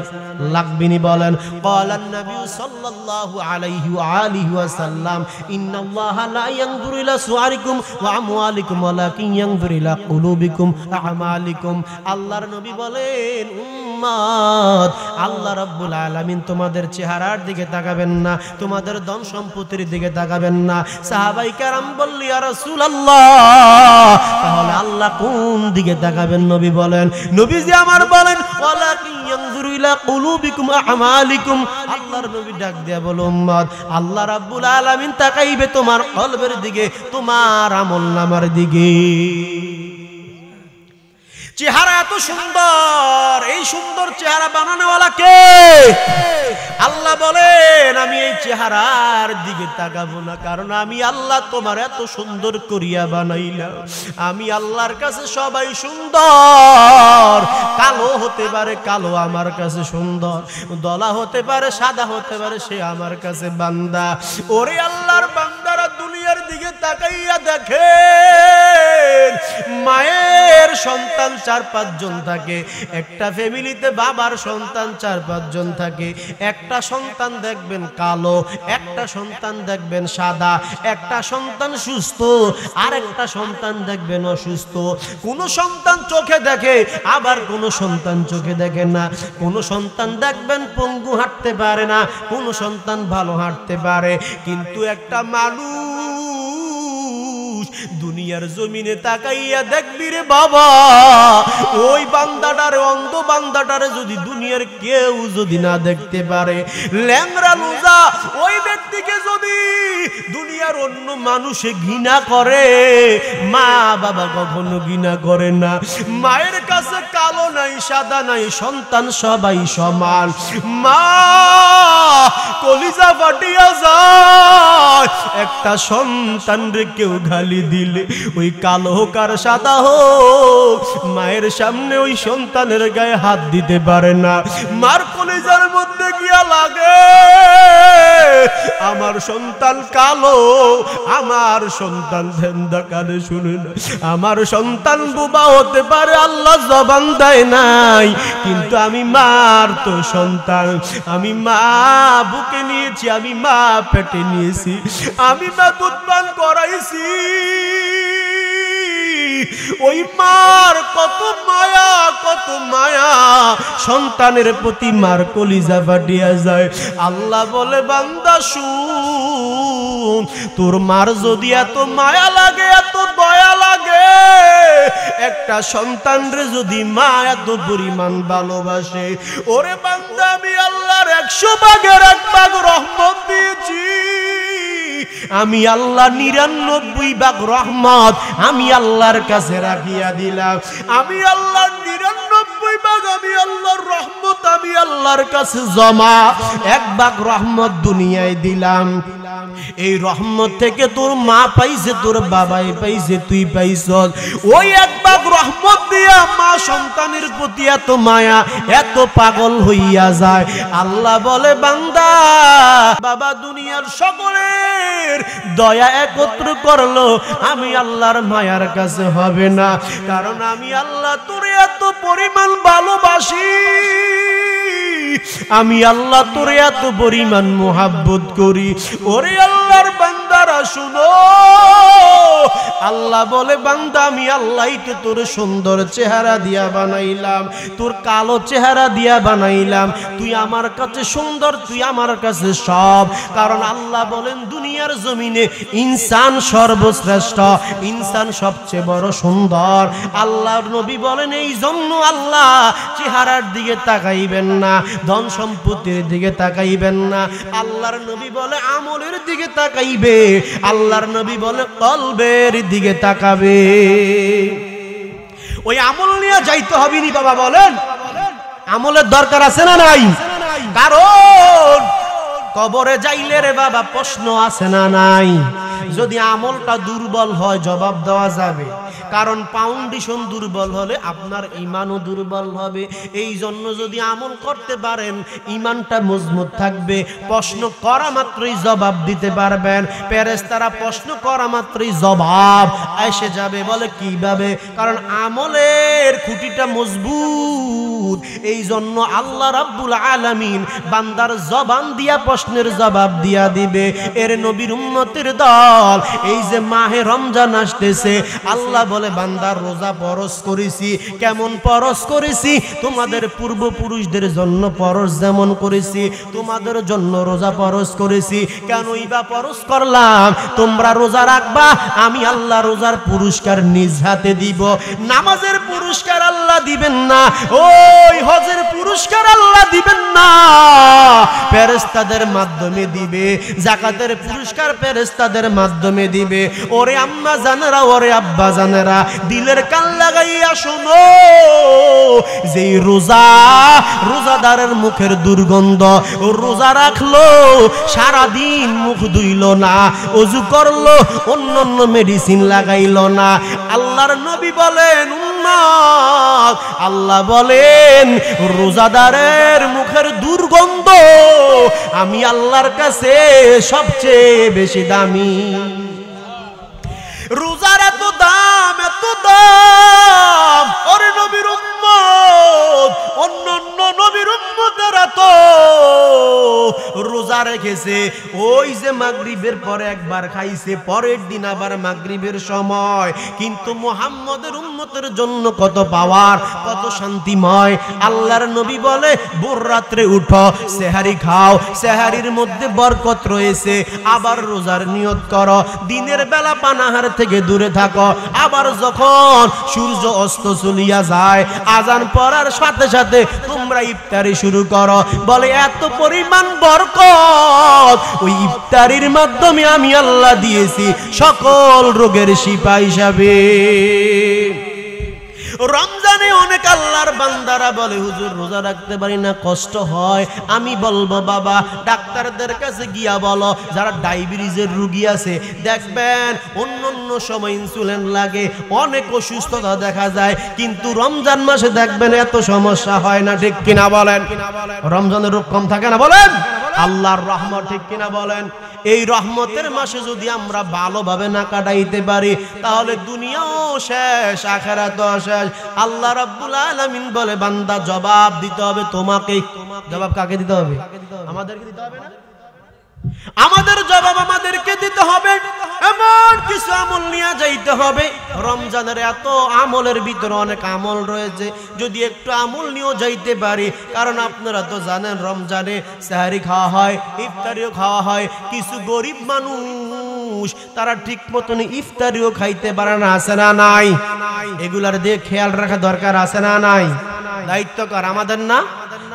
লাগবেনি, বলেন? ক্বালান নবী সাল্লাল্লাহু আলাইহি ওয়া আলিহি ওয়াসাল্লাম, ইন্নাল্লাহা লা ইয়ানজুরু ইলা সুআরিকুম ওয়া আমওয়ালিকুম ওয়ালাকিন ইয়ানজুরু ইলা কুলুবিকুম ওয়া আমালিকুম। আল্লাহর নবী বলেন, উম্মত, আল্লাহ রাব্বুল আলামিন তোমাদের চেহারার দিকে তাকাবেন না, তোমাদের ধন সম্পত্তির দিকে তাকাবেন না। সাহাবায়ে কেরাম বলল, ইয়া রাসূলুল্লাহ, তাহলে আল্লাহ কোন দিকে তাকাবেন? নবী বলেন, নবীজি আমার বলেন, ওয়ালাকিন ইয়ানজুরু ইলা কুলুবিকুম ওয়া আমালিকুম। আল্লাহর নবী ডাক দিয়া বলে, উম্মত, আল্লাহ রাব্বুল আলামিন তাকাইবে তোমার কলবের দিকে, তোমার আমলনামার দিকে। চেহারা এত সুন্দর, এই সুন্দর চেহারা বানানোওয়ালা কে? আল্লাহ বলেন, আমি এই চেহারার দিকে তাকাবো না, কারণ আমি আল্লাহ তোমার এত সুন্দর করিয়া বানাইলাম। আমি আল্লাহর কাছে সবাই সুন্দর। কালো হতে পারে, কালো আমার কাছে সুন্দর। দলা হতে পারে, সাদা হতে পারে, সে আমার কাছে বান্দা। ওরে আল্লাহর বান্দারা, দুনিয়ার দিকে তাকাইয়া দেখে, মায়ের সন্তান 4-5 জন থাকে, একটা ফ্যামিলিতে বাবার সন্তান 4-5 জন থাকে। একটা সন্তান দেখবেন কালো, একটা সন্তান দেখবেন সাদা, একটা সন্তান সুস্থ, আর একটা সন্তান দেখবেন অসুস্থ। কোন সন্তান চোখে দেখে, আবার কোন সন্তান চোখে দেখে না। কোন সন্তান দেখবেন পঙ্গু, হাঁটতে পারে না, কোন সন্তান ভালো হাঁটতে পারে। কিন্তু একটা মানুষ দুনিয়ার জমিনে তাকাইয়া দেখবি রে বাবা, ওই বান্দাটারে, অন্ধ বান্দাটারে যদি দুনিয়ার কেউ যদি না দেখতে পারে, ল্যাংড়া লুজা ওই ব্যক্তিকে যদি দুনিয়ার অন্য মানুষে ঘৃণা করে, মা বাবা কখনো ঘৃণা করে না। মায়ের কাছে কালো নাই, সাদা নাই, সন্তান সবাই সমান। মা কলিজা ফাটিয়া যায়, একটা সন্তান রে কেউ গালি দিলে, ওই কালো হোক আর সাদা হোক, মায়ের সামনে ওই সন্তানের গায়ে হাত দিতে পারে না। মার কলিজার মধ্যে গিয়া লাগে, আমার সন্তান কালো, আমার সন্তান ধেন্দা কানে শুনে না, আমার সন্তান বোবা হতে পারে, আল্লাহ জবান দেয় নাই, কিন্তু আমি মার তো সন্তান। আমি মা বুকে নিয়েছি, আমি মা পেটে নিয়েছি, আমি মা দুধ পান করাইছি। ওই মার কত মায়া, কত মায়া সন্তানের প্রতি, মার কলিজা ফাটিয়া যায়। আল্লাহ বলে, বান্দা শুন, তোর মার যদি এত মায়া লাগে, এত দয়া লাগে, একটা সন্তানরে যদি মা এত পরিমাণ ভালোবাসে, ওরে বান্দা, আমি আল্লাহর 100 ভাগের 1 ভাগ রহমত দিয়েছি। আমি আল্লাহ 99 ভাগ রহমত আমি আল্লাহর কাছে রাখিয়া দিলাম। আমি আল্লাহর 99 ভাগ, আমি আল্লাহর রহমত আমি আল্লাহ আল্লাহর কাছে জমা। এক ভাগ রহমত দুনিয়ায় দিলাম, এই রহমত থেকে তোর মা পাইছে, তোর বাবাই পাইছে, তুই পাইছ। ওই এক ভাগ রহমত দিয়া মা সন্তানের প্রতি এত মায়া, এত পাগল হইয়া যায়। আল্লাহ বলে বান্দা, বাবা দুনিয়ার সকলের দয়া একত্র করলো, আমি আল্লাহর মায়ার কাছে হবে না। কারণ আমি আল্লাহ তোরে এত পরিমাণ ভালোবাসি, আমি আল্লাহ তোরে এত পরিমাণ মোহাব্বত করি। ওরে আল্লাহর বান্দারা শুনো, আল্লাহ বলে বান্দা আমি আল্লাহই তো তোর সুন্দর চেহারা দিয়া বানাইলাম, তোর কালো চেহারা দিয়া বানাইলাম, তুই আমার কাছে সুন্দর, তুই আমার কাছে সব। কারণ আল্লাহ বলেন দুনিয়ার জমিনে ইনসান সর্বশ্রেষ্ঠ, ইনসান সবচেয়ে বড় সুন্দর। আল্লাহর নবী বলেন এই জন্য আল্লাহ চেহারার দিকে তাকাইবেন না, ধন সম্পত্তির দিকে তাকাইবেন না। আল্লাহর নবী বলে আমলের দিকে তাকাইবে, আল্লাহর নবী বলে কলবের দিকে তাকাবে। ওই আমল নিয়ে যাইতে হবে নি বাবা, বলেন আমলের দরকার আছে না নাই? কারণ কবরে যাইলে রে বাবা প্রশ্ন আছে না নাই? যদি আমলটা দুর্বল হয় জবাব দেওয়া যাবে, কারণ ফাউন্ডেশন দুর্বল হলে আপনার ঈমানও দুর্বল হবে। এই জন্য যদি আমল করতে পারেন ঈমানটা মজবুত থাকবে, প্রশ্ন করা মাত্রই জবাব দিতে পারবেন। ফেরেশতারা প্রশ্ন করা মাত্রই জবাব এসে যাবে। বলে কিভাবে? কারণ আমলের খুঁটিটা মজবুত। এই জন্য আল্লাহ রাব্বুল আলামিন বান্দার জবান দিয়া প্রশ্নের জবাব দিয়া দিবে। এর নবীর উম্মতের দল, এই যে মাহে রমজান আসতেছে, আল্লাহ বলে বান্দার রোজা ফরজ করেছি। কেমন ফরজ করেছি? তোমাদের পূর্বপুরুষদের জন্য ফরজ যেমন করেছি, তোমাদের জন্য রোজা ফরজ করেছি। কেনই বা ফরজ করলাম? তোমরা রোজা রাখবা, আমি আল্লাহ রোজার পুরস্কার নিজ হাতে দিব। নামাজের পুরস্কার আল্লাহ দিবেন না, ওই হজের পুরস্কার আল্লাহ দিবেন না, ফেরেশতাদের মাধ্যমে দিবে। যাকাতের পুরস্কার ফেরেশতাদের মাধ্যমে দিবে। ওরে আম্মা জানেরা, ওরে আব্বা জানেরা, দিলের কান লাগাইয়া শোনো, যেই রোজাদারের মুখের দুর্গন্ধ, রোজা রাখলো সারাদিন মুখ ধুইল না, ওযু করলো, অন্য মেডিসিন লাগাইল না, আল্লাহর নবী বলেন উম্মত, আল্লাহ বলেন রোজাদারের মুখের দুর্গন্ধ আমি আল্লাহর কাছে সবচেয়ে বেশি দামি। রোজার এত দাম, এত দাম। ওরে নবীর উম্মত, অন্যান্য নবীর উম্মতেরা তো রোজা রেখেছে, ওই যে মাগরিবের পরে একবার খাইছে, পরের দিন আবার মাগরিবের সময়। কিন্তু মুহাম্মদের উম্মতের জন্য কত পাওয়ার, কত শান্তিময়। আল্লাহর নবী বলে ভোর রাত্রে উঠো, সেহারি খাও, সেহারির মধ্যে বরকত রয়েছে। আবার রোজার নিয়ত করো, দিনের বেলা পানাহার থেকে দূরে থাকো। আবার যখন সূর্য অস্ত চলিয়া যায়, আজান পড়ার সাথে সাথে তোমরা ইফতারি শুরু করো। বলে এত পরিমাণ বরকত ওই ইফতারির মাধ্যমে আমি আল্লাহ দিয়েছি সকল রোগের শিফা হিসাবে। রমজানে অনেক আল্লাহর বান্দারা বলে হুজুর রোজা রাখতে পারি না, কষ্ট হয়। আমি বলবো বাবা ডাক্তারদের কাছে গিয়া বলো, যারা ডায়াবেটিসের রোগী আছে, দেখবেন অন্য সময় ইনসুলিন লাগে, অনেক অসুস্থতা দেখা যায়, কিন্তু রমজান মাসে দেখবেন এত সমস্যা হয় না। ঠিক কিনা বলেন? রমজানের রোগ কম থাকে না? বলেন আল্লাহর রহমত, ঠিক কিনা বলেন? এই রহমতের মাসে যদি আমরা ভালোভাবে না কাটাইতে পারি, তাহলে দুনিয়াও শেষ, আখিরাতও শেষ। আল্লাহ রাব্বুল আলামিন বলে বান্দা জবাব দিতে হবে তোমাকে। জবাব কাকে দিতে হবে? আমাদেরকে দিতে হবে না? আমাদের জবাব আমাদেরকে দিতে হবে। এমন কিছু আমল নিয়ে যাইতে হবে। রমজানের এত আমলের ভিতরে অনেক আমল রয়েছে, যদি একটু আমল নিয়েও যাইতে পারি। কারণ আপনারা তো জানেন রমজানে সেহরি খাওয়া হয়, ইফতারিও খাওয়া হয়। কিছু গরিব মানুষ তারা ঠিক মতন ইফতারিও খাইতে পারে না, আছে না নাই? এগুলার দিয়ে খেয়াল রাখা দরকার, আছে না নাই? দায়িত্ব কার? আমাদের না?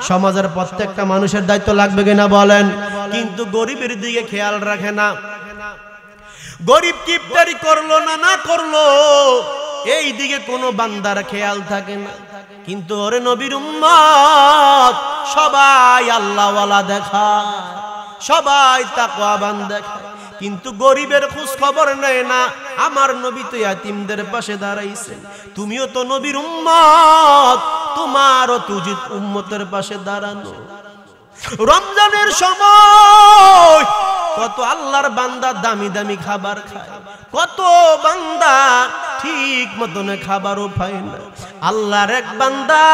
সমাজের প্রত্যেকটা মানুষের দায়িত্ব লাগবে কিনা বলেন? কিন্তু গরিবের দিকে খেয়াল রাখে না। গরিব কি ইফতারি করলো না না করলো, এই দিকে কোনো বান্দার খেয়াল থাকে না। কিন্তু ওরে নবীর উম্মত সবাই আল্লাহওয়ালা দেখায়, সবাই তাকওয়াবান দেখায়, কিন্তু গরিবের খোঁজ খবর নেয় না। আমার নবী তো ইয়াতিমদের পাশে দাঁড়াইছেন, তুমিও তো নবীর উম্মত, তোমারও তো উচিত উম্মতের পাশে দাঁড়ানো। রমজানের সময় কত আল্লাহর বান্দা দামি দামি খাবার খায়, কত বান্দা ঠিক মতন খাবারও পায় না। আল্লাহর এক বান্দা,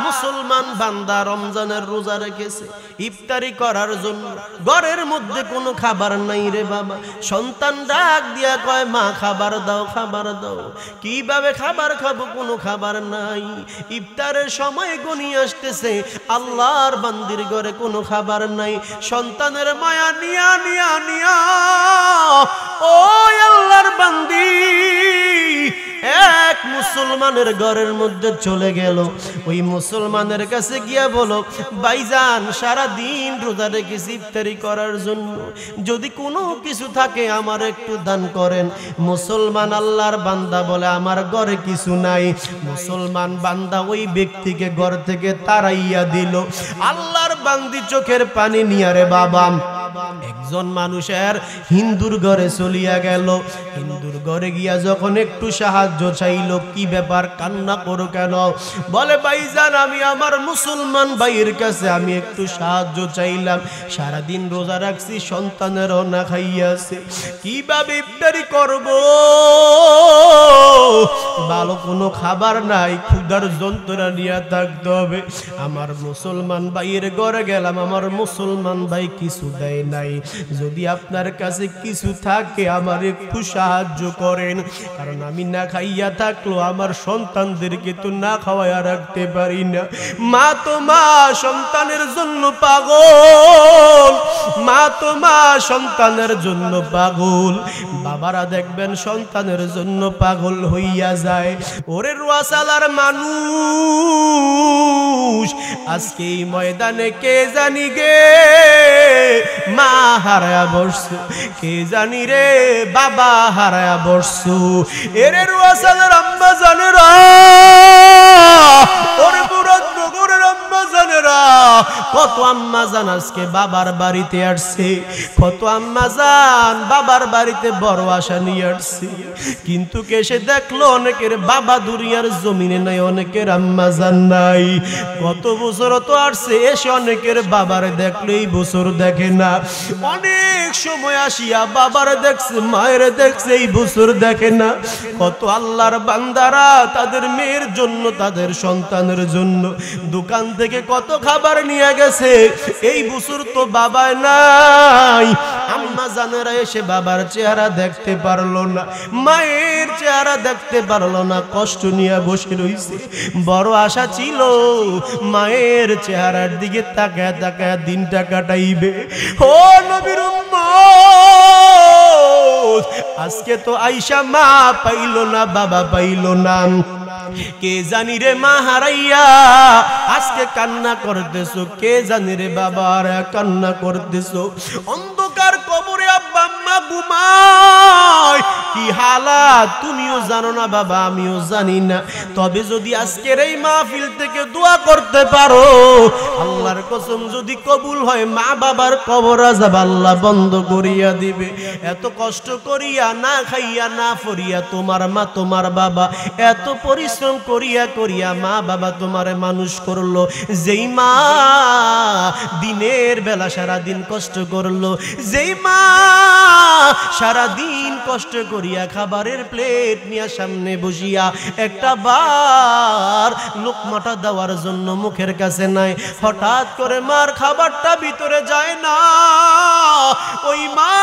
মুসলমান বান্দা রমজানের রোজা রেখেছে ইফতারি করার জন্য, ঘরের মধ্যে কোনো খাবার নাই রে বাবা। সন্তান ডাক দিয়া কয় মা খাবার দাও, খাবার দাও। কিভাবে খাবার খাবো, কোনো খাবার নাই। ইফতারের সময় গনিয়ে আসতেছে, আল্লাহর বান্দির ঘরে কোনো খাবার নাই। সন্তানের মায়া নিয়া নিয়া নিয়া ও আল্লাহর বান্দি এক মুসলমানের ঘরের মধ্যে চলে গেল। ওই মুসলমানের কাছে গিয়া বলো, ভাইজান সারা দিন রোজা রেখেছি ইফতারি করার জন্য, যদি কোনো কিছু থাকে আমার একটু দান করেন। মুসলমান আল্লাহর বান্দা বলে আমার ঘরে কিছু নাই। মুসলমান বান্দা ওই ব্যক্তিকে ঘর থেকে তাড়াইয়া দিল। আল্লাহর বান্দি চোখের পানি নিয়া রে বাবা একজন মানুষের হিন্দুর ঘরে চলিয়া গেল। হিন্দুর ঘরে গিয়া যখন একটু সাহায্য চাইল, কি ব্যাপার কান্না করো কেন? বলে ভাইজান আমি আমার মুসলমান ভাইয়ের কাছে আমি একটু সাহায্য চাইলাম, সারাদিন রোজা রাখছি, সন্তানেরও না খাইয়াছে, কিভাবে ইফতারি করব? ভালো কোনো খাবার নাই, ক্ষুধার যন্ত্রণা নিয়ে থাকতে হবে। আমার মুসলমান ভাইয়ের ঘরে গেলাম, আমার মুসলমান ভাই কিছু দেয় নাই, যদি আপনার কাছে কিছু থাকে আমার একটু সাহায্য করেন, কারণ আমি না খাইয়া থাকলো আমার সন্তানদেরকে তো না খাওয়াইয়া রাখতে পারি না। মা তো মা সন্তানের জন্য পাগল, মা তো মা সন্তানের জন্য পাগল। বাবারা দেখবেন সন্তানের জন্য পাগল হইয়া যায়। ওরে রোয়াসালার মানুষ আজকে এই ময়দানে কে জানি গে মা হারায়া বসছো, কে জানি রে বাবা হারায়া বসছো। এরে রোয়াসালার আম্মা জানেরা, ওরে মুরাদনগরের আম্মা জানেরা, কত আম্মা জান আজকে বাবার বাড়িতে আসছে, কত আম্মা জান বাবার বাড়িতে বড় আশা নিয়ে আসছে, কিন্তু কেসে দেখলো অনেকের বাবা দুনিয়ার জমিনে নাই, অনেকের আম্মা জান নাই। কত বছর তো আসছে, এসে অনেকের বাবারে দেখলো, এই বছর দেখে না। অনেক সময় আসিয়া বাবারে দেখছে, মায়ের দেখছে, এই বছর দেখে না। কত আল্লাহর বান্দারা তাদের মেয়ের জন্য, তাদের সন্তানের জন্য দোকান থেকে কত খাবার নিয়ে গেছে, এই বছর তো বাবা নাই। আম্মা জানেরা এসে বাবার চেহারা দেখতে পারলো না, মায়ের চেহারা দেখতে পারলো না, কষ্ট নিয়ে বসে রইছে। বড় আশা ছিল মায়ের চেহারার দিকে তাকায় তাকায় দিনটা কাটাইবে। ও নবীর উম্মত, আজকে তো আইসা মা পাইল না, বাবা পাইল না, কে জানি রে মা হারাইয়া আজকে কান্না করতেছো, কে জানি রে বাবা কান্না করতেছো। অন্ধকার কবরে আব্বা আম্মা ঘুমায়, কি হালাত তুমিও জানো না বাবা, আমিও জানি না। তবে যদি আজকের এই মাহফিল থেকে দোয়া করতে পারো, আল্লাহর কসম যদি কবুল হয়, মা বাবার কবর আযাব আল্লাহ বন্ধ করিয়া দিবে। এত কষ্ট করিয়া না খাইয়া না পড়িয়া তোমার মা তোমার বাবা এত পরিশ্রম করিয়া করিয়া মা বাবা তোমারে মানুষ করলো, যেই মা দিনের বেলা সারা দিন কষ্ট করলো, যেই মা সারা দিন কষ্ট করিয়া খাবারের প্লেট নিয়ে সামনে বসিয়া একটা বার লোকমাটা দেওয়ার জন্য মুখের কাছে নাই, হঠাৎ করে মার খাবারটা ভিতরে যায় না, ওই মা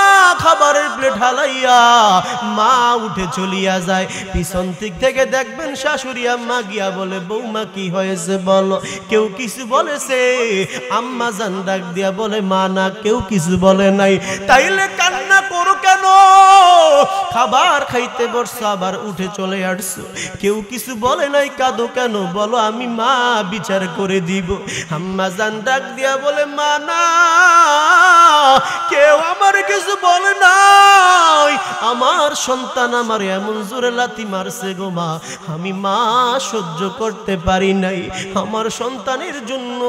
খাবারের প্লেট হালাইয়া মা উঠে চলিয়া যায়। পিছন দিক থেকে দেখবেন শাশুড়ি আম্মা গিয়া বলে, বৌমা কি হয়েছে বলো? কেউ কিছু বলেছে? আম্মা জান ডাক দিয়া বলে, মা না, কেউ কিছু বলে নাই। তাইলে কান্না করো কেন? খাবার খাইতে বসছো আবার উঠে চলে আসছো, কেউ কিছু বলে নাই, কাঁদো কেন? বলো আমি মা, বিচার করে দিব। আম্মা জান ডাক দিয়া বলে, মা না, কেউ আমার কিছু বলে নাই, আমার সন্তান আমার এমন জোরে লাথি মারছে গো মা, আমি মা সহ্য করতে পারি নাই, আমার সন্তানের জন্য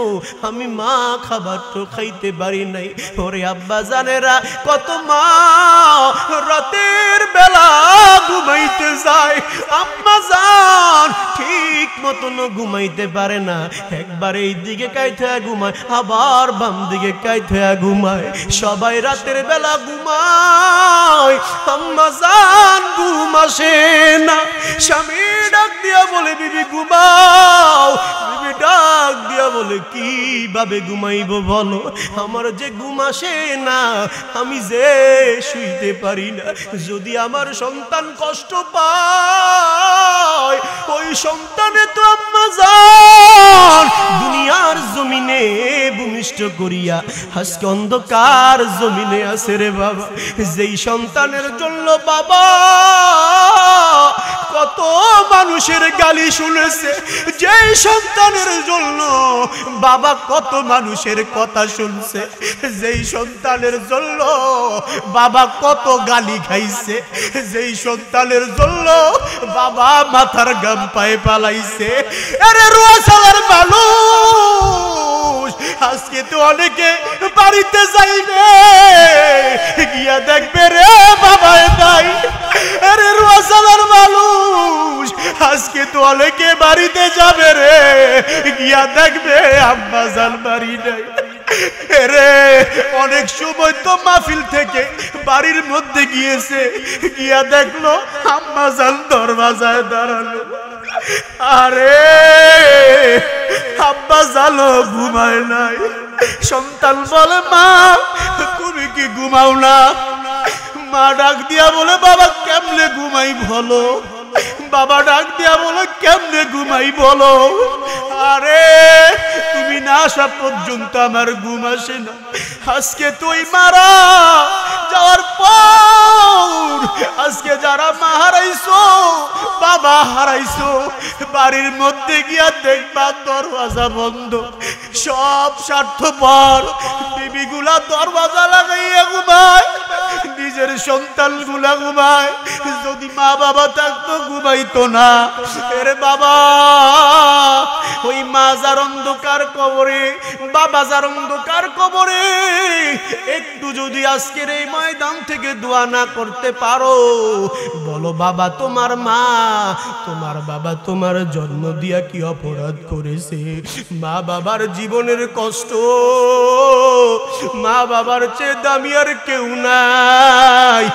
আমি মা খাবারটা খাইতে পারি নাই। ওরে আব্বা জানেরা, কত মা রাতের বেলা ঘুমাইতে যায়, আম্মা জান ঠিক মতন ঘুমাইতে পারে না, একবার এই দিকে কাইতে ঘুমায়, আবার বাম দিকে কাইতে ঘুমায়, সবাই রাতের বেলা ঘুমায়, আম্মা জান ঘুম আসে না। স্বামী ডাক দিয়া বলে, বিবি ঘুমাও। বিবি ডাক দিয়া বলে, কিভাবে ঘুমাইবো বলো, আমার যে ঘুম আসে না, আমি যে শুইতে পারি না, যদি আমার সন্তান কষ্ট পায়, ওই সন্তানে তো আম্মা জান দুনিয়ার জমিনে ভূমিষ্ঠ করিয়া আজকে অন্ধকার জমিনে আছে রে বাবা। যেই সন্তানের জন্য বাবা কত মানুষের গালি শুনেছে, যেই সন্তানের জন্য বাবা কত মানুষের কথা শুনছে, যেই সন্তানের জন্য বাবা কত গালি খাইছে, যেই সন্তানের জন্য বাবা মাথার গাম পায়ে পালাইছে। আরে রোয়াশালার মানুষ আজকে তো অনেকে বাড়িতে যাইবে, গিয়া দেখবে রে বাবা নাই। আরে রোয়াশালার মানুষ আজকে তো অনেকে বাড়িতে যাবে রে, গিয়া দেখবে আম্মা জান বাড়ি নাই। রে অনেক সময় তো মাহফিল থেকে বাড়ির মধ্যে গিয়েছে, গিয়া দেখলো আম্মা জান দরওয়াজায় দাঁড়ানো, আরে আব্বা জানো ঘুমায় নাই। সন্তান বলে, মা তুমি কি ঘুমাও না? মা ডাক দিয়া বলে, বাবা কেমনে ঘুমাই বলো? বাবা ডাক দিয়া বলে, কেমনে ঘুমাই বলো? আরে তুমি না আসা পর্যন্ত আমার ঘুম আসে না। আজকে তুই মারা যাওয়ার পর আজকে যারা মা হারাইছো, বাবা হারাইছো, বাড়ির মধ্যে গিয়া দেখবা দরওয়াজা বন্ধ, সব স্বার্থপর বিবিগুলা দরওয়াজা লাগাইয়া ঘুমায়, নিজের সন্তান গুলা ঘুমায়, যদি মা বাবা থাকতো ঘুমাইতো না। এর বাবা ওই মা যার অন্ধকার কবরে, বাবা যার অন্ধকার কবরে, একটু যদি আজকের এই ময়দান থেকে দোয়া না করতে পারো, বলো বাবা তোমার মা, তোমার বাবা তোমার জন্ম দিয়া কি অপরাধ করেছে? মা বাবার জীবনের কষ্ট, মা বাবার চেয়ে দামি আর কেউ নাই।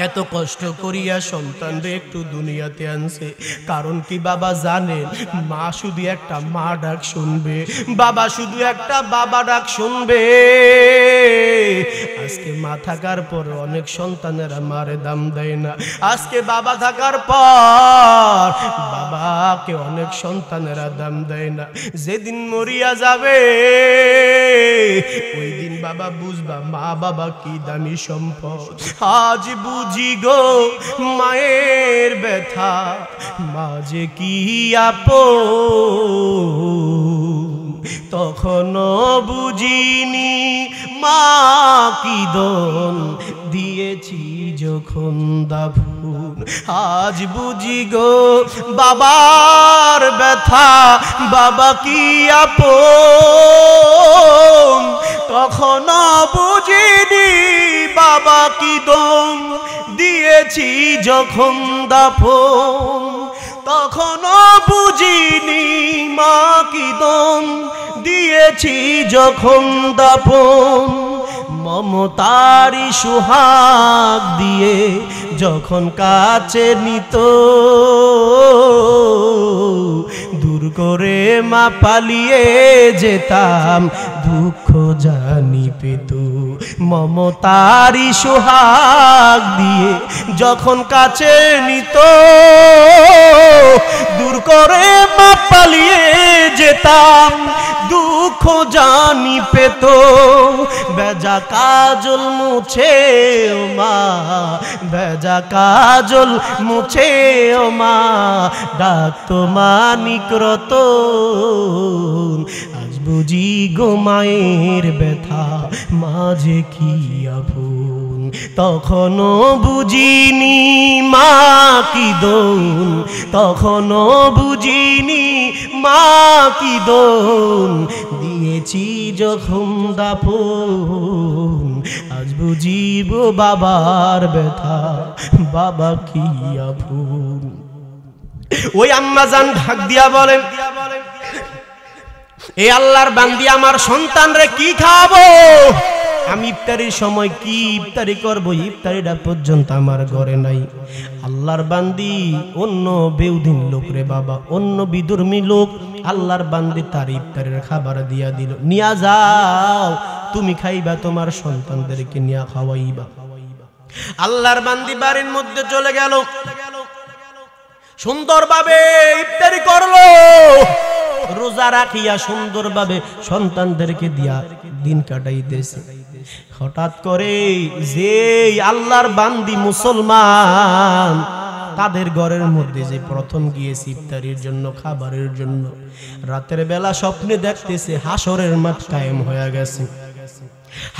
এত কষ্ট করিয়া সন্তানরে একটু দুনিয়াতে আনছে, কারণ কি বাবা জানেন, মা শুধু একটা মা ডাক শুনবে, বাবা শুধু একটা বাবা ডাক শুনবে। আজকে মা থাকার পর অনেক সন্তানেরা মারে দাম দেয় না, আজকে বাবা থাকার পর বাবাকে অনেক সন্তানেরা দাম দেয় না। যেদিন মরিয়া যাবে ওই দিন বাবা বুঝবা মা বাবা কি দামি সম্পদ। আজ বুঝি গো মায়ের ব্যথা, মা যে কি আপন, তখনও বুঝিনি মা কি দন দিয়েছি যখন দাফন। আজ বুঝি গো বাবার ব্যথা, বাবা কি আপন, তখনও বুঝিনি বাবা কি দন দিয়েছি যখন দাফন, তখনও বুঝিনি মা কি দন দিয়েছি যখন দাফন। মমতারি সুহাগ দিয়ে যখন কাছে নিত, দূর করে মা পালিয়ে যেতাম দুঃখ জানি পেত। মমতারি সুহাগ দিয়ে যখন কাছে নিত, দূর করে মা পালিয়ে যেতাম দুঃখ দুঃখ জানি পেত বেজা কাজল মুছে ও মা বেজা কাজল মুছে ও মা ডাকতো মানিক রতন আজ বুঝি গো মায়ের ব্যথা মাঝে কি আপন তখনও বুঝিনি মা কি দোন তখনও বুঝিনি মা কি দোন দিয়েছি যখন দাফন আজ বুঝিব বাবার ব্যথা বাবা কি আপন ওই আম্মা জান ঢাক দিয়া বলেন এ আল্লাহর বান্দি আমার সন্তানরে কি খাওয়াবো আমি ইফতারির সময় কি ইফতারি করব ইফতারিটা পর্যন্ত আমার ঘরে নাই আল্লাহর বান্দি অন্য বেউদিন লোক রে বাবা অন্য বিধর্মী লোক আল্লাহর বান্দি তার ইফতারের খাবার দিয়া দিল নিয়া যাও তুমি খাইবা তোমার সন্তানদেরকে নিয়া খাওয়াইবা আল্লাহর বান্দি বাড়ির মধ্যে চলে গেল সুন্দরভাবে ইফতারি করলো রোজা রাখিয়া সুন্দরভাবে সন্তানদেরকে দিয়া দিন কাটাইতেছে হঠাৎ করে যে আল্লাহর বান্দি মুসলমান তাদের ঘরের মধ্যে যে প্রথম গিয়েছে ইফতারির জন্য খাবারের জন্য রাতের বেলা স্বপ্নে দেখতেছে হাসরের মাঠ কায়েম হয়ে গেছে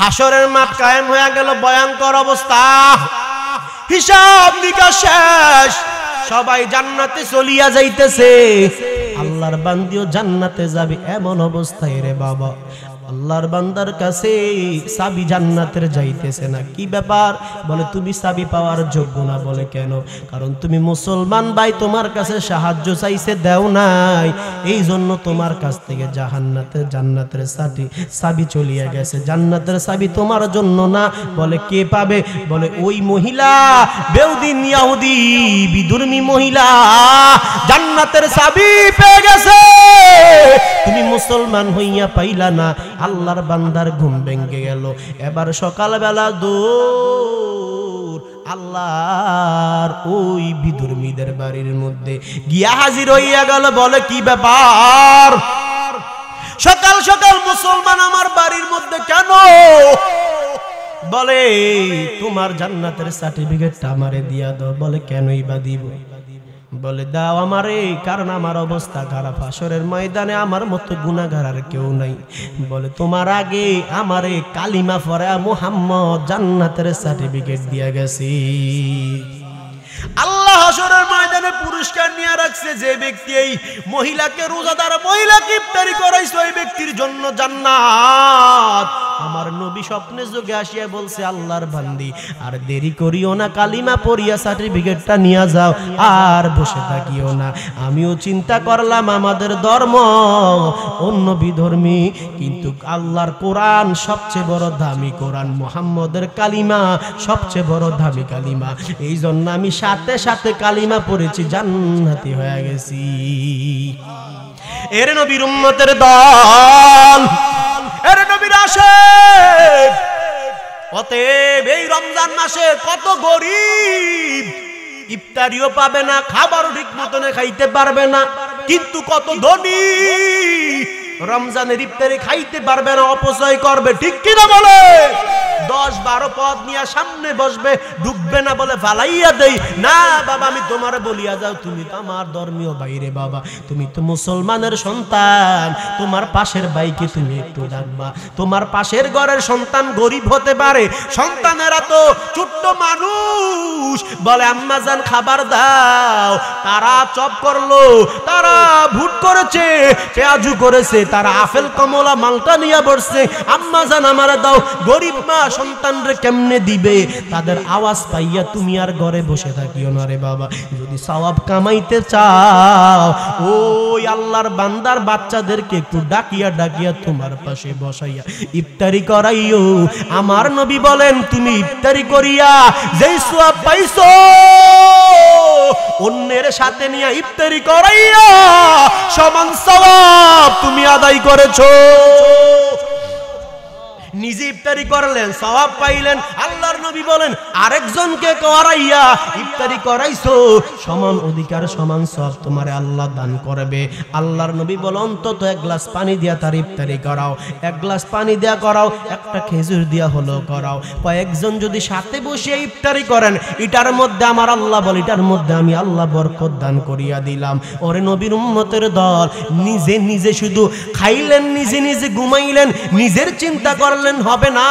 হাসরের মাঠ কায়েম হয়ে গেল ভয়ঙ্কর অবস্থা হিসাব নিকাশ শেষ সবাই জান্নাতে চলিয়া যাইতেছে আল্লাহর বান্দিও জান্নাতে যাবে এমন অবস্থায় রে বাবা আল্লাহর বান্দার কাছে চাবি জান্নাতের যাইতেছে না কি ব্যাপার বলে তুমি চাবি পাওয়ার যোগ্য না বলে কেন কারণ তুমি মুসলমান ভাই তোমার কাছে সাহায্য চাইছে দেও নাই এই জন্য তোমার কাছ থেকে জান্নাতের চাবি চলিয়া গেছে জান্নাতের চাবি তোমার জন্য না বলে কে পাবে বলে ওই মহিলা বেউদিন ইহুদি বিধর্মী মহিলা জান্নাতের চাবি পেয়ে গেছে তুমি মুসলমান হইয়া পাইলা না আল্লাহর বান্দার ঘুম ভেঙে গেল এবার সকালবেলা দৌড় আল্লাহর ওই বিধর্মীদের বাড়ির মধ্যে গিয়া হাজির হইয়া গেল বলে কি ব্যাপার সকাল সকাল মুসলমান আমার বাড়ির মধ্যে কেন বলে তোমার জান্নাতের সার্টিফিকেটটা আমারে দিয়া দাও বলে কেনই বা দিব বলে দাও আমারে কারণ আমার অবস্থা খারাপ হাসরের ময়দানে আমার মতো গুনাহগার আর কেউ নাই বলে তোমার আগে আমারে কালিমা পড়া মুহাম্মদ জান্নাতের সার্টিফিকেট দিয়া গেছে আল্লাহ হাসরের ময়দানে পুরস্কার নিয়ে রাখছে যে ব্যক্তি এই মহিলাকে রোজাদার মহিলাকে ইফতারি করাইছে ওই ব্যক্তির জন্য জান্নাত আমার নবী স্বপ্নে যোগে আসিয়া বলছে আল্লাহর বান্দি আর দেরি করিও না কালিমা পড়িয়া সার্টিফিকেটটা নিয়ে যাও আর বসে থাকিও না আমিও চিন্তা করলাম আমাদের ধর্ম অন্য বিধর্মী কিন্তু আল্লাহর কোরআন সবচেয়ে বড় দামি কোরআন মুহাম্মদের কালিমা সবচেয়ে বড় দামি কালিমা এই জন্য আমি সাথে সাথে কালিমা পড়েছি জান্নাতি হয়ে গেছি এর নবীর উম্মতের দল এর নবীর আশেক অতএব এই রমজান মাসে কত গরিব ইফতারিও পাবে না খাবারও ঠিক মতনে খাইতে পারবে না কিন্তু কত ধনী রমজানের ইফতারি খাইতে পারবে না অপচয় করবে ঠিক কিনা বলে 10-12 পদ নিয়ে সামনে বসবে ঢুকবে না বলে ফালাইয়া দেই না বাবা আমি তোমার বলিয়া যাও তুমি তো আমার ধর্মীয় বাইরে বাবা তুমি তো মুসলমানের সন্তান তোমার পাশের ভাইকে তুমি একটু ডাকবা তোমার পাশের ঘরের সন্তান গরিব হতে পারে সন্তানেরা তো ছোট্ট মানুষ বলে আম্মা জান খাবার দাও তারা চপ করলো তারা ভুট করেছে পেঁয়াজু করেছে তারা আপেল কমলা মালটা নিয়ে বসছে আম্মা জান আমারে দাও গরিব মা সন্তানরে কেমনে দিবে তাদের আওয়াজ পাইয়া তুমি আর ঘরে বসে থাকিও না রে বাবা যদি সওয়াব কামাইতে চাও ওই আল্লাহর বান্দার বাচ্চাদেরকে একটু ডাকিয়া ডাকিয়া তোমার পাশে বসাইয়া ইফতারি করাইও আমার নবী বলেন তুমি ইফতারি করিয়া যেই সওয়াব পাইছো অন্যের সাথে নিয়ে ইফতারি করাইয়া সমান সওয়াব তুমি আদায় করেছো নিজে ইফতারি করলেন, সওয়াব পাইলেন। আল্লাহর নবী বলেন আরেকজনকে করাইয়া ইফতারি করাইছো, সমান অধিকার সমান সওয়াব তোমারে আল্লাহ দান করবে। আল্লাহর নবী বলেন অন্তত এক গ্লাস পানি দিয়া তার ইফতারি করাও, এক গ্লাস পানি দিয়া করাও, একটা খেজুর দিয়া হলো করাও। কয়েকজন যদি সাথে বসে ইফতারি করেন, এটার মধ্যে আমার আল্লাহ বলে এটার মধ্যে আমি আল্লাহ বরকত দান করিয়া দিলাম। ওরে নবীর উম্মতের দল, নিজে নিজে শুধু খাইলেন, নিজে নিজে ঘুমাইলেন, নিজের চিন্তা করলেন হবে না,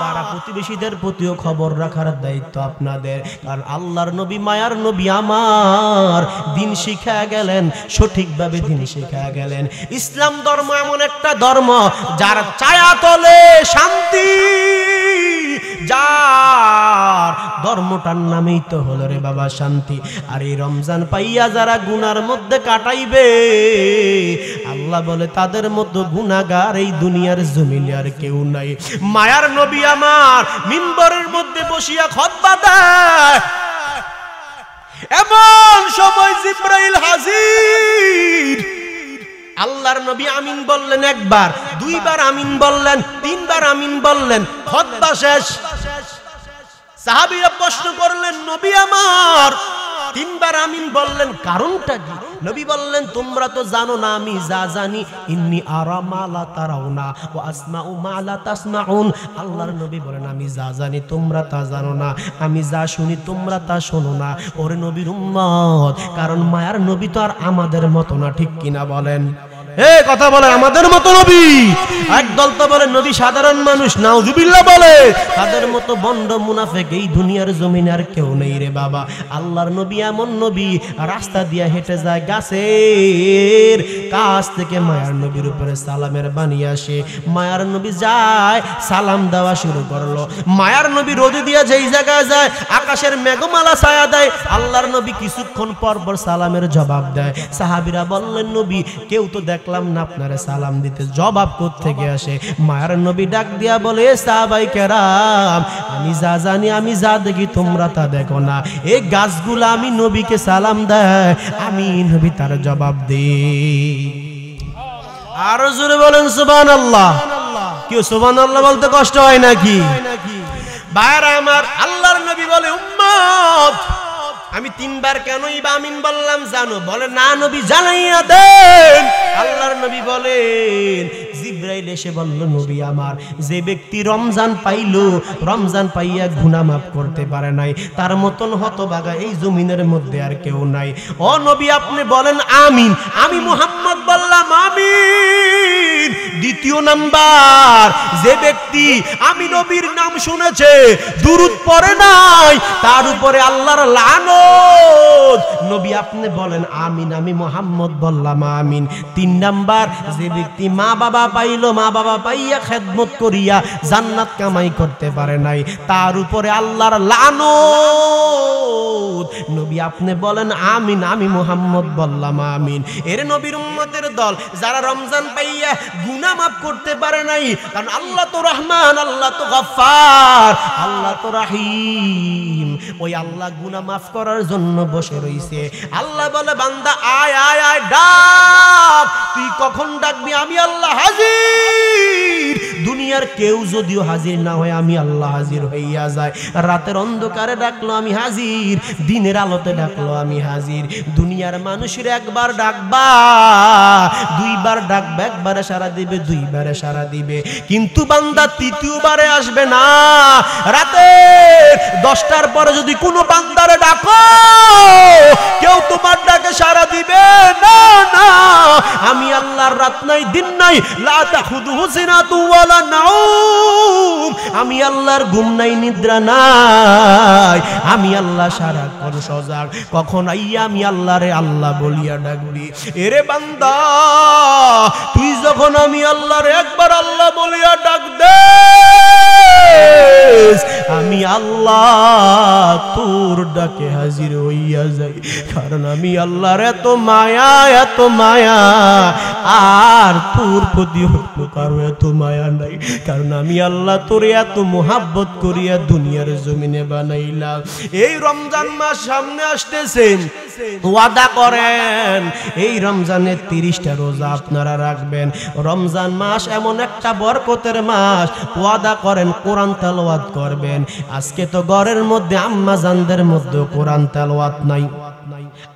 পাড়া প্রতিবেশীদের প্রতিও খবর রাখার দায়িত্ব আপনাদের। কারণ আল্লাহর নবী মায়ার নবী আমার দিন শিখা গেলেন, সঠিকভাবে দিন শিখা গেলেন। ইসলাম ধর্ম এমন একটা ধর্ম যার ছায়া তলে শান্তি, যার ধর্মটার নামেই তো হলো রে বাবা শান্তি। আর এই রমজান পাইয়া যারা গুনার মধ্যে কাটাইবে, আল্লাহ বলে তাদের মতো গুনাহগার এই দুনিয়ার জমিনে আর কেউ নাই। মায়ার নবী আমার মিম্বরের মধ্যে বসিয়া খুতবা দেয়, এমন সময় জিবরাইল হাজির। আল্লাহর নবী আমিন বললেন একবার, দুইবার আমিন বললেন, তিনবার আমিন বললেন, খুতবা শেষ। সাহাবীরা প্রশ্ন করলেন নবী আমার তিনবার আমিন বললেন, কারণটা কি? নবী বললেন তোমরা তো জানো না আমি যা জানি, ইন্নী আরা মা লা তারাউনা ওয়া আসমাউ মা লা তাসমাউন। আল্লাহর নবী বলেন আমি যা জানি তোমরা তা জানো না, আমি যা শুনি তোমরা তা শোনো না। ওরে নবীর উম্মত, কারণ মায়ার নবী তো আর আমাদের মতো না, ঠিক কিনা বলেন? কথা বলে আমাদের মতো নবী। একদল তো বলে নবী সাধারণ মানুষ, নাউজুবিল্লাহ বলে তাদের মতো বন্ড মুনাফিক এই দুনিয়ার জমিনে আর কেউ নেই রে বাবা। আল্লাহর নবী এমন নবী, রাস্তা দিয়ে হেঁটে যায়, গাছের কাছ থেকে মায়ার নবীর উপরে সালামের বাণী আসে। মায়ার নবী যায়, সালাম দেওয়া শুরু করলো। মায়ার নবী রোদে দিয়ে যেই জায়গায় যায়, আকাশের মেঘমালা ছায়া দেয়। আল্লাহর নবী কিছুক্ষণ পর পর সালামের জবাব দেয়। সাহাবীরা বললেন নবী কেউ তো দেখলাম না আপনারে সালাম দিতে, জবাব কোত্থেকে আসে? মায়ার নবী ডাক দিয়া বলে সাহাবায়ে কেরাম, আমি যা জানি, আমি যা দেখি তোমরা তা দেখো না। এই গাছগুলা আমি নবীকে সালাম দেয়, আমি নবী তার জবাব দিই। আরো জোরে বলেন সুবহানাল্লাহ। কেউ সুবহানাল্লাহ বলতে কষ্ট হয় নাকি? ভাইরা আমার, আল্লাহর নবী বলে উম্মত আমি তিনবার কেনই বা আমিন বললাম জানো? বলে না নবী জানাইয়া দেন। আল্লাহর নবী বলেন জিবরাইল এসে বলল নবী আমার, যে ব্যক্তি রমজান পাইলো, রমজান পাইয়া গুনাহ মাফ করতে পারে নাই, তার মতন হতভাগা এই জমিনের মধ্যে আর কেউ নাই। ও নবী আপনি বলেন আমিন। আমি মুহাম্মদ বললাম আমিন। দ্বিতীয় নাম্বার, যে ব্যক্তি আমি নবীর নাম শুনেছে, দুরূদ পড়ে নাই, তার উপরে আল্লাহর লানত। নবী আপনি বলেন আমিন। আমি মুহাম্মদ বললাম আমিন। তিন নাম্বার, যে ব্যক্তি মা বাবা পাইলো, মা বাবা পাইয়া খেদমত করিয়া জান্নাত কামাই করতে পারে নাই, তার উপরে আল্লাহর লানত। নবী আপনি বলেন আমিন। আমি মুহাম্মদ বললাম আমিন। এর নবীর উম্মতের দল যারা রমজান পাইয়া গুনাহ মাফ করতে পারে নাই, কারণ আল্লাহ তো রহমান, আল্লাহ তো গফফার, আল্লাহ তো রহিম। ওই আল্লাহ গুনাহ মাফ করার জন্য বসে রইছে। আল্লাহ বলে বান্দা আয় আয় আয়, ডাক। তুই কখন ডাকবি? আমি আল্লাহ হাজির। দুনিয়ার কেউ যদিও হাজির না হয়, আমি আল্লাহ হাজির হইয়া যায়। রাতের অন্ধকারে ডাকলো আমি হাজির, দিনের আলোতে ডাকলো আমি হাজির। দুনিয়ার মানুষের একবার ডাকবা, দুইবার ডাকবে, একবারে সারা দিবে, দুইবারে সারা দিবে, কিন্তু বান্দা তৃতীয়বারে আসবে না। রাতে 10টার পরে যদি কোনো বান্দারে ডাকো, কেউ তোমার ডাকে সারা দিবে না। না, আমি আল্লাহর রাত নাই দিন নাই, লা তাখুযুহু সিনাতুন ওয়ালা নাউম। আমি আল্লাহর ঘুম নাই, নিদ্রা নাই। আমি আল্লাহ সারাক্ষণ সজাগ। কখন আইয়া আমি আল্লাহরে আল্লাহ বলিয়া ডাকবি। এরে বান্দা, তুই যখন আমি আল্লাহরে একবার আল্লাহ বলিয়া ডাক দে, আমি আল্লাহ তোর ডাকে হাজির হইয়া যাই। কারণ আমি আল্লাহর এত মায়া, এত মায়া, আর তোর প্রতি কারো এত মায়া নাই, কারণ আমি আল্লাহ তোরে এত মোহাব্বত করিয়া দুনিয়ার জমিনে বানাইলাম। এই রমজান মাস সামনে আসতেছে, ওয়াদা করেন এই রমজানে 30টা রোজা আপনারা রাখবেন। রমজান মাস এমন একটা বরকতের মাস, ওয়াদা করেন কোরআন তেলাওয়াত করবেন। আজকে তো ঘরের মধ্যে আম্মা জানদের মধ্যে কোরআন তেলাওয়াত নাই।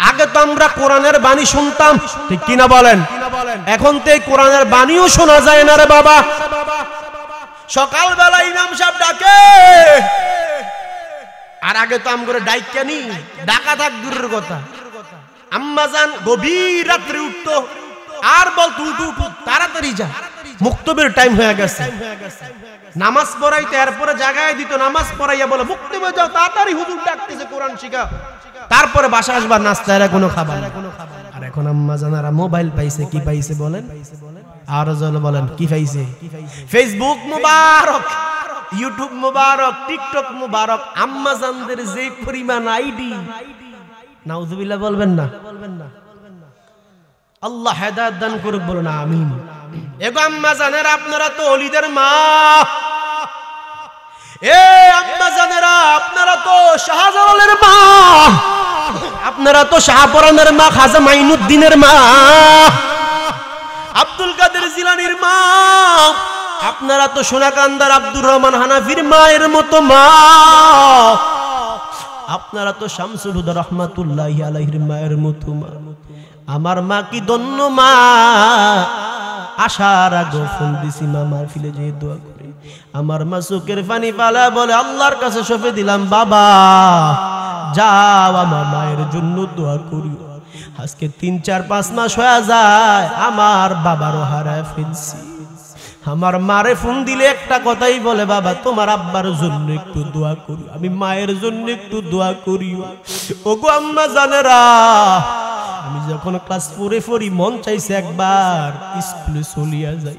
আগে তো আমরা কোরআনের বাণী শুনতাম, ঠিক কিনা বলেন? এখন তো এই কোরআনের বাণীও শোনা যায় না রে বাবা। সকালবেলা ইমাম সাহেব ডাকে, আর আগে তো আম করে ডাইকা নি, ডাকা থাক দূরের কথা। আম্মা জান গভীর রাত্রে উঠতো আর বলতো উঠু উঠু তাড়াতাড়ি যা, মুক্তবের টাইম হয়ে গেছে। নামাজ পড়াইতে এরপরে জায়গায় দিত, নামাজ পড়াইয়া বলে মুক্তবে যাও তাড়াতাড়ি, হুজুর ডাকতেছে কোরআন শিখা, তারপরে বাসা আসবার নাস্তা এরা কোনো খাবার। আর এখন আম্মা জানারা মোবাইল পাইছে, কি পাইছে বলেন? আর বলেন কি পাইছে? ফেসবুক মুবারক, ইউটিউব মুবারক, টিকটক মুবারক। আম্মা জানদের যে পরিমাণ আইডি, নাউযুবিল্লাহ বলবেন না? আল্লাহ হেদায়েত দান করুক, বলুন আমিন। এগো আম্মা জানেরা, আপনারা তো ওলিদের মা। এ আম্মা জানেরা, আপনারা তো শাহজালালের মা, আপনারা তো শাহপরানের মা, খাজা মাইনুদ্দিনের মা, আব্দুল কাদের জিলানীর মা, আপনারা তো সোনাকান্দার আব্দুর রহমান হানাফির মায়ের মতো মা, আপনারা তো শামসুল হুদা রহমাতুল্লাহি আলাইহির মায়ের মতো মা। আমার মা কি ধন্য মা, আশার আগে ফোন দিছি মা মাহফিলে যে দোয়া করে। আমার মা চোখের পানি পালা বলে আল্লাহর কাছে সঁপে দিলাম, বাবা যাও আমার মায়ের জন্য দোয়া করি। আজকে 3, 4, 5 মাস হয়ে যায়, আমার বাবারও হারায় ফেলছি। আমার মারে ফোন দিলে একটা কথাই বলে, বাবা তোমার আব্বার জন্য একটু দোয়া করি। আমি মায়ের জন্য একটু দোয়া করি। ওগো আম্মা জানেরা, আমি যখন ক্লাস 4-এ পড়ি, মন চাইছে একবার স্কুলে চলিয়া যাই।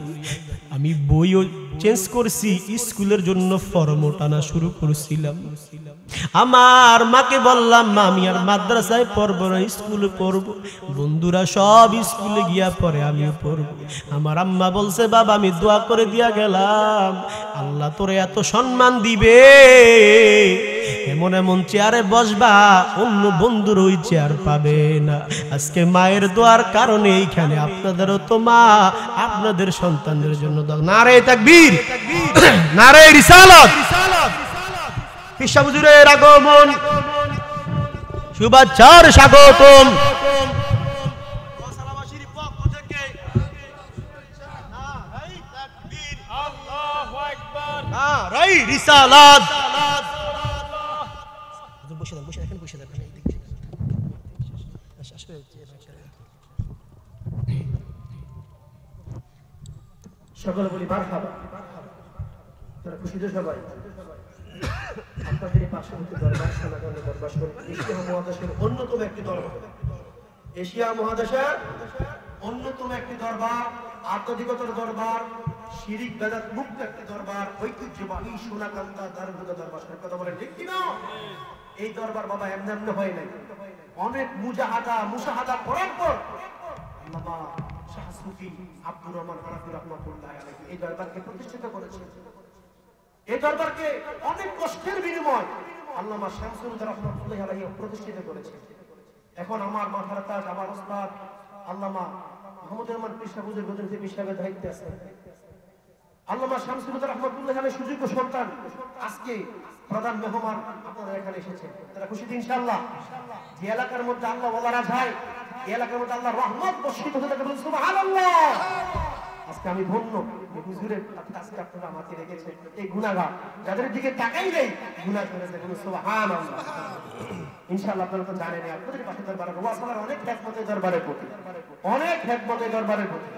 আমি বইও চেঞ্জ করছি, স্কুলের জন্য ফর্ম টানা শুরু করেছিলাম। আমার মাকে বললাম, মা আমি আর মাদ্রাসায় পড়বো না, স্কুলে পড়বো। বন্ধুরা সব স্কুলে গিয়া পড়ে, আমিও পড়বো। আমার আম্মা বলছে, বাবা আমি দোয়া করে দিয়া গেলাম, আল্লাহ তোরে এত সম্মান দিবে, এমন এমন চেয়ারে বসবা অন্য বন্ধুর ওই চেয়ার পাবে না। আজকে মায়ের দোয়ার কারণে এইখানে আপনাদেরও তো মা, আপনাদের সন্তানদের জন্য নারে তাকবীর, নারে রিসালাত। পিসা হুজুরের আগমন, শুভেচ্ছার স্বাগতম। নারে রিসালাত। সকলে বলি মারহাবা। তারা খুশি তো সবাই। আপনাদের পার্শ্ববর্তী দরবার সোনাকান্ত দরবার এশিয়া মহাদেশের অন্যতম একটি দরবার, এশিয়া মহাদেশের অন্যতম একটি দরবার, আধ্যাত্মিকতার দরবার, শিরিক বেদাত মুক্ত একটি দরবার, ঐতিহ্যবাহী সোনাকান্তা দারুণতা দরবার। কথা বলেন ঠিক কিনা? এই দরবার বাবা এমনি এমনি হয় নাই, অনেক মুশাহাদা করার পর আল্লামা শাহ সুফি আব্দুর রহমান হানাফি রাহমাতুল্লাহ আলাইহি এই দরবারকে প্রতিষ্ঠিত করেছেন। এই দরবারকে অনেক কষ্টের বিনিময় আল্লামা শামসুল হুদা রাহমাতুল্লাহ আলাইহি প্রতিষ্ঠিত করেছেন। এখন আমার মাথার তাজ, আমার ওস্তাদ আল্লামা মাহমুদুর রহমান পীর হুজুর বদরুদ্দিন পীর সাহেবের দায়িত্বে আছেন। আল্লামা শামসুল হুদা রাহমাতুল্লাহ আলাইহি সুযোগ্য সন্তান আজকে প্রধান মেহমান আপনারা এখানে এসেছেন। তারা খুশি ইনশাআল্লাহ। যে এলাকার মধ্যে আল্লাহ ওয়ালারা যায়, এই এলাকার মধ্যে আল্লাহর রহমত বর্ষিত হতে থাকে, সুবহানাল্লাহ। আজকে আমি ধন্য হুজুরের কাছে আপনারা আমাকে রেখেছেন। এই গুনাহগার যাদের দিকে তাকাই নেই গুনাহ করেছে, সুবহানাল্লাহ। ইনশাআল্লাহ আপনারা তো জানেন আপনাদের পাশে দরবারে ওয়াসালার অনেক খেদমতের দরবারের প্রতি, অনেক খেদমতের দরবারের প্রতি।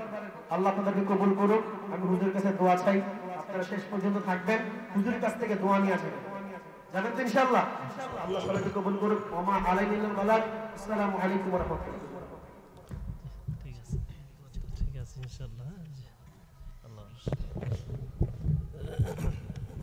আল্লাহ আপনাদেরকে কবুল করুক। আমি হুজুরের কাছে দোয়া চাই, আপনারা শেষ পর্যন্ত থাকবেন, হুজুরের কাছ থেকে দোয়া নিয়ে আসবেন, জানেন তো ইনশাআল্লাহ। আল্লাহ সবাইকে কবুল করুক। ওমা আলাইহিল বালাগ। আসসালামু আলাইকুম ওয়া রাহমাতুল্লাহ। ঠিক আছে ইনশাআল্লাহ। আল্লাহ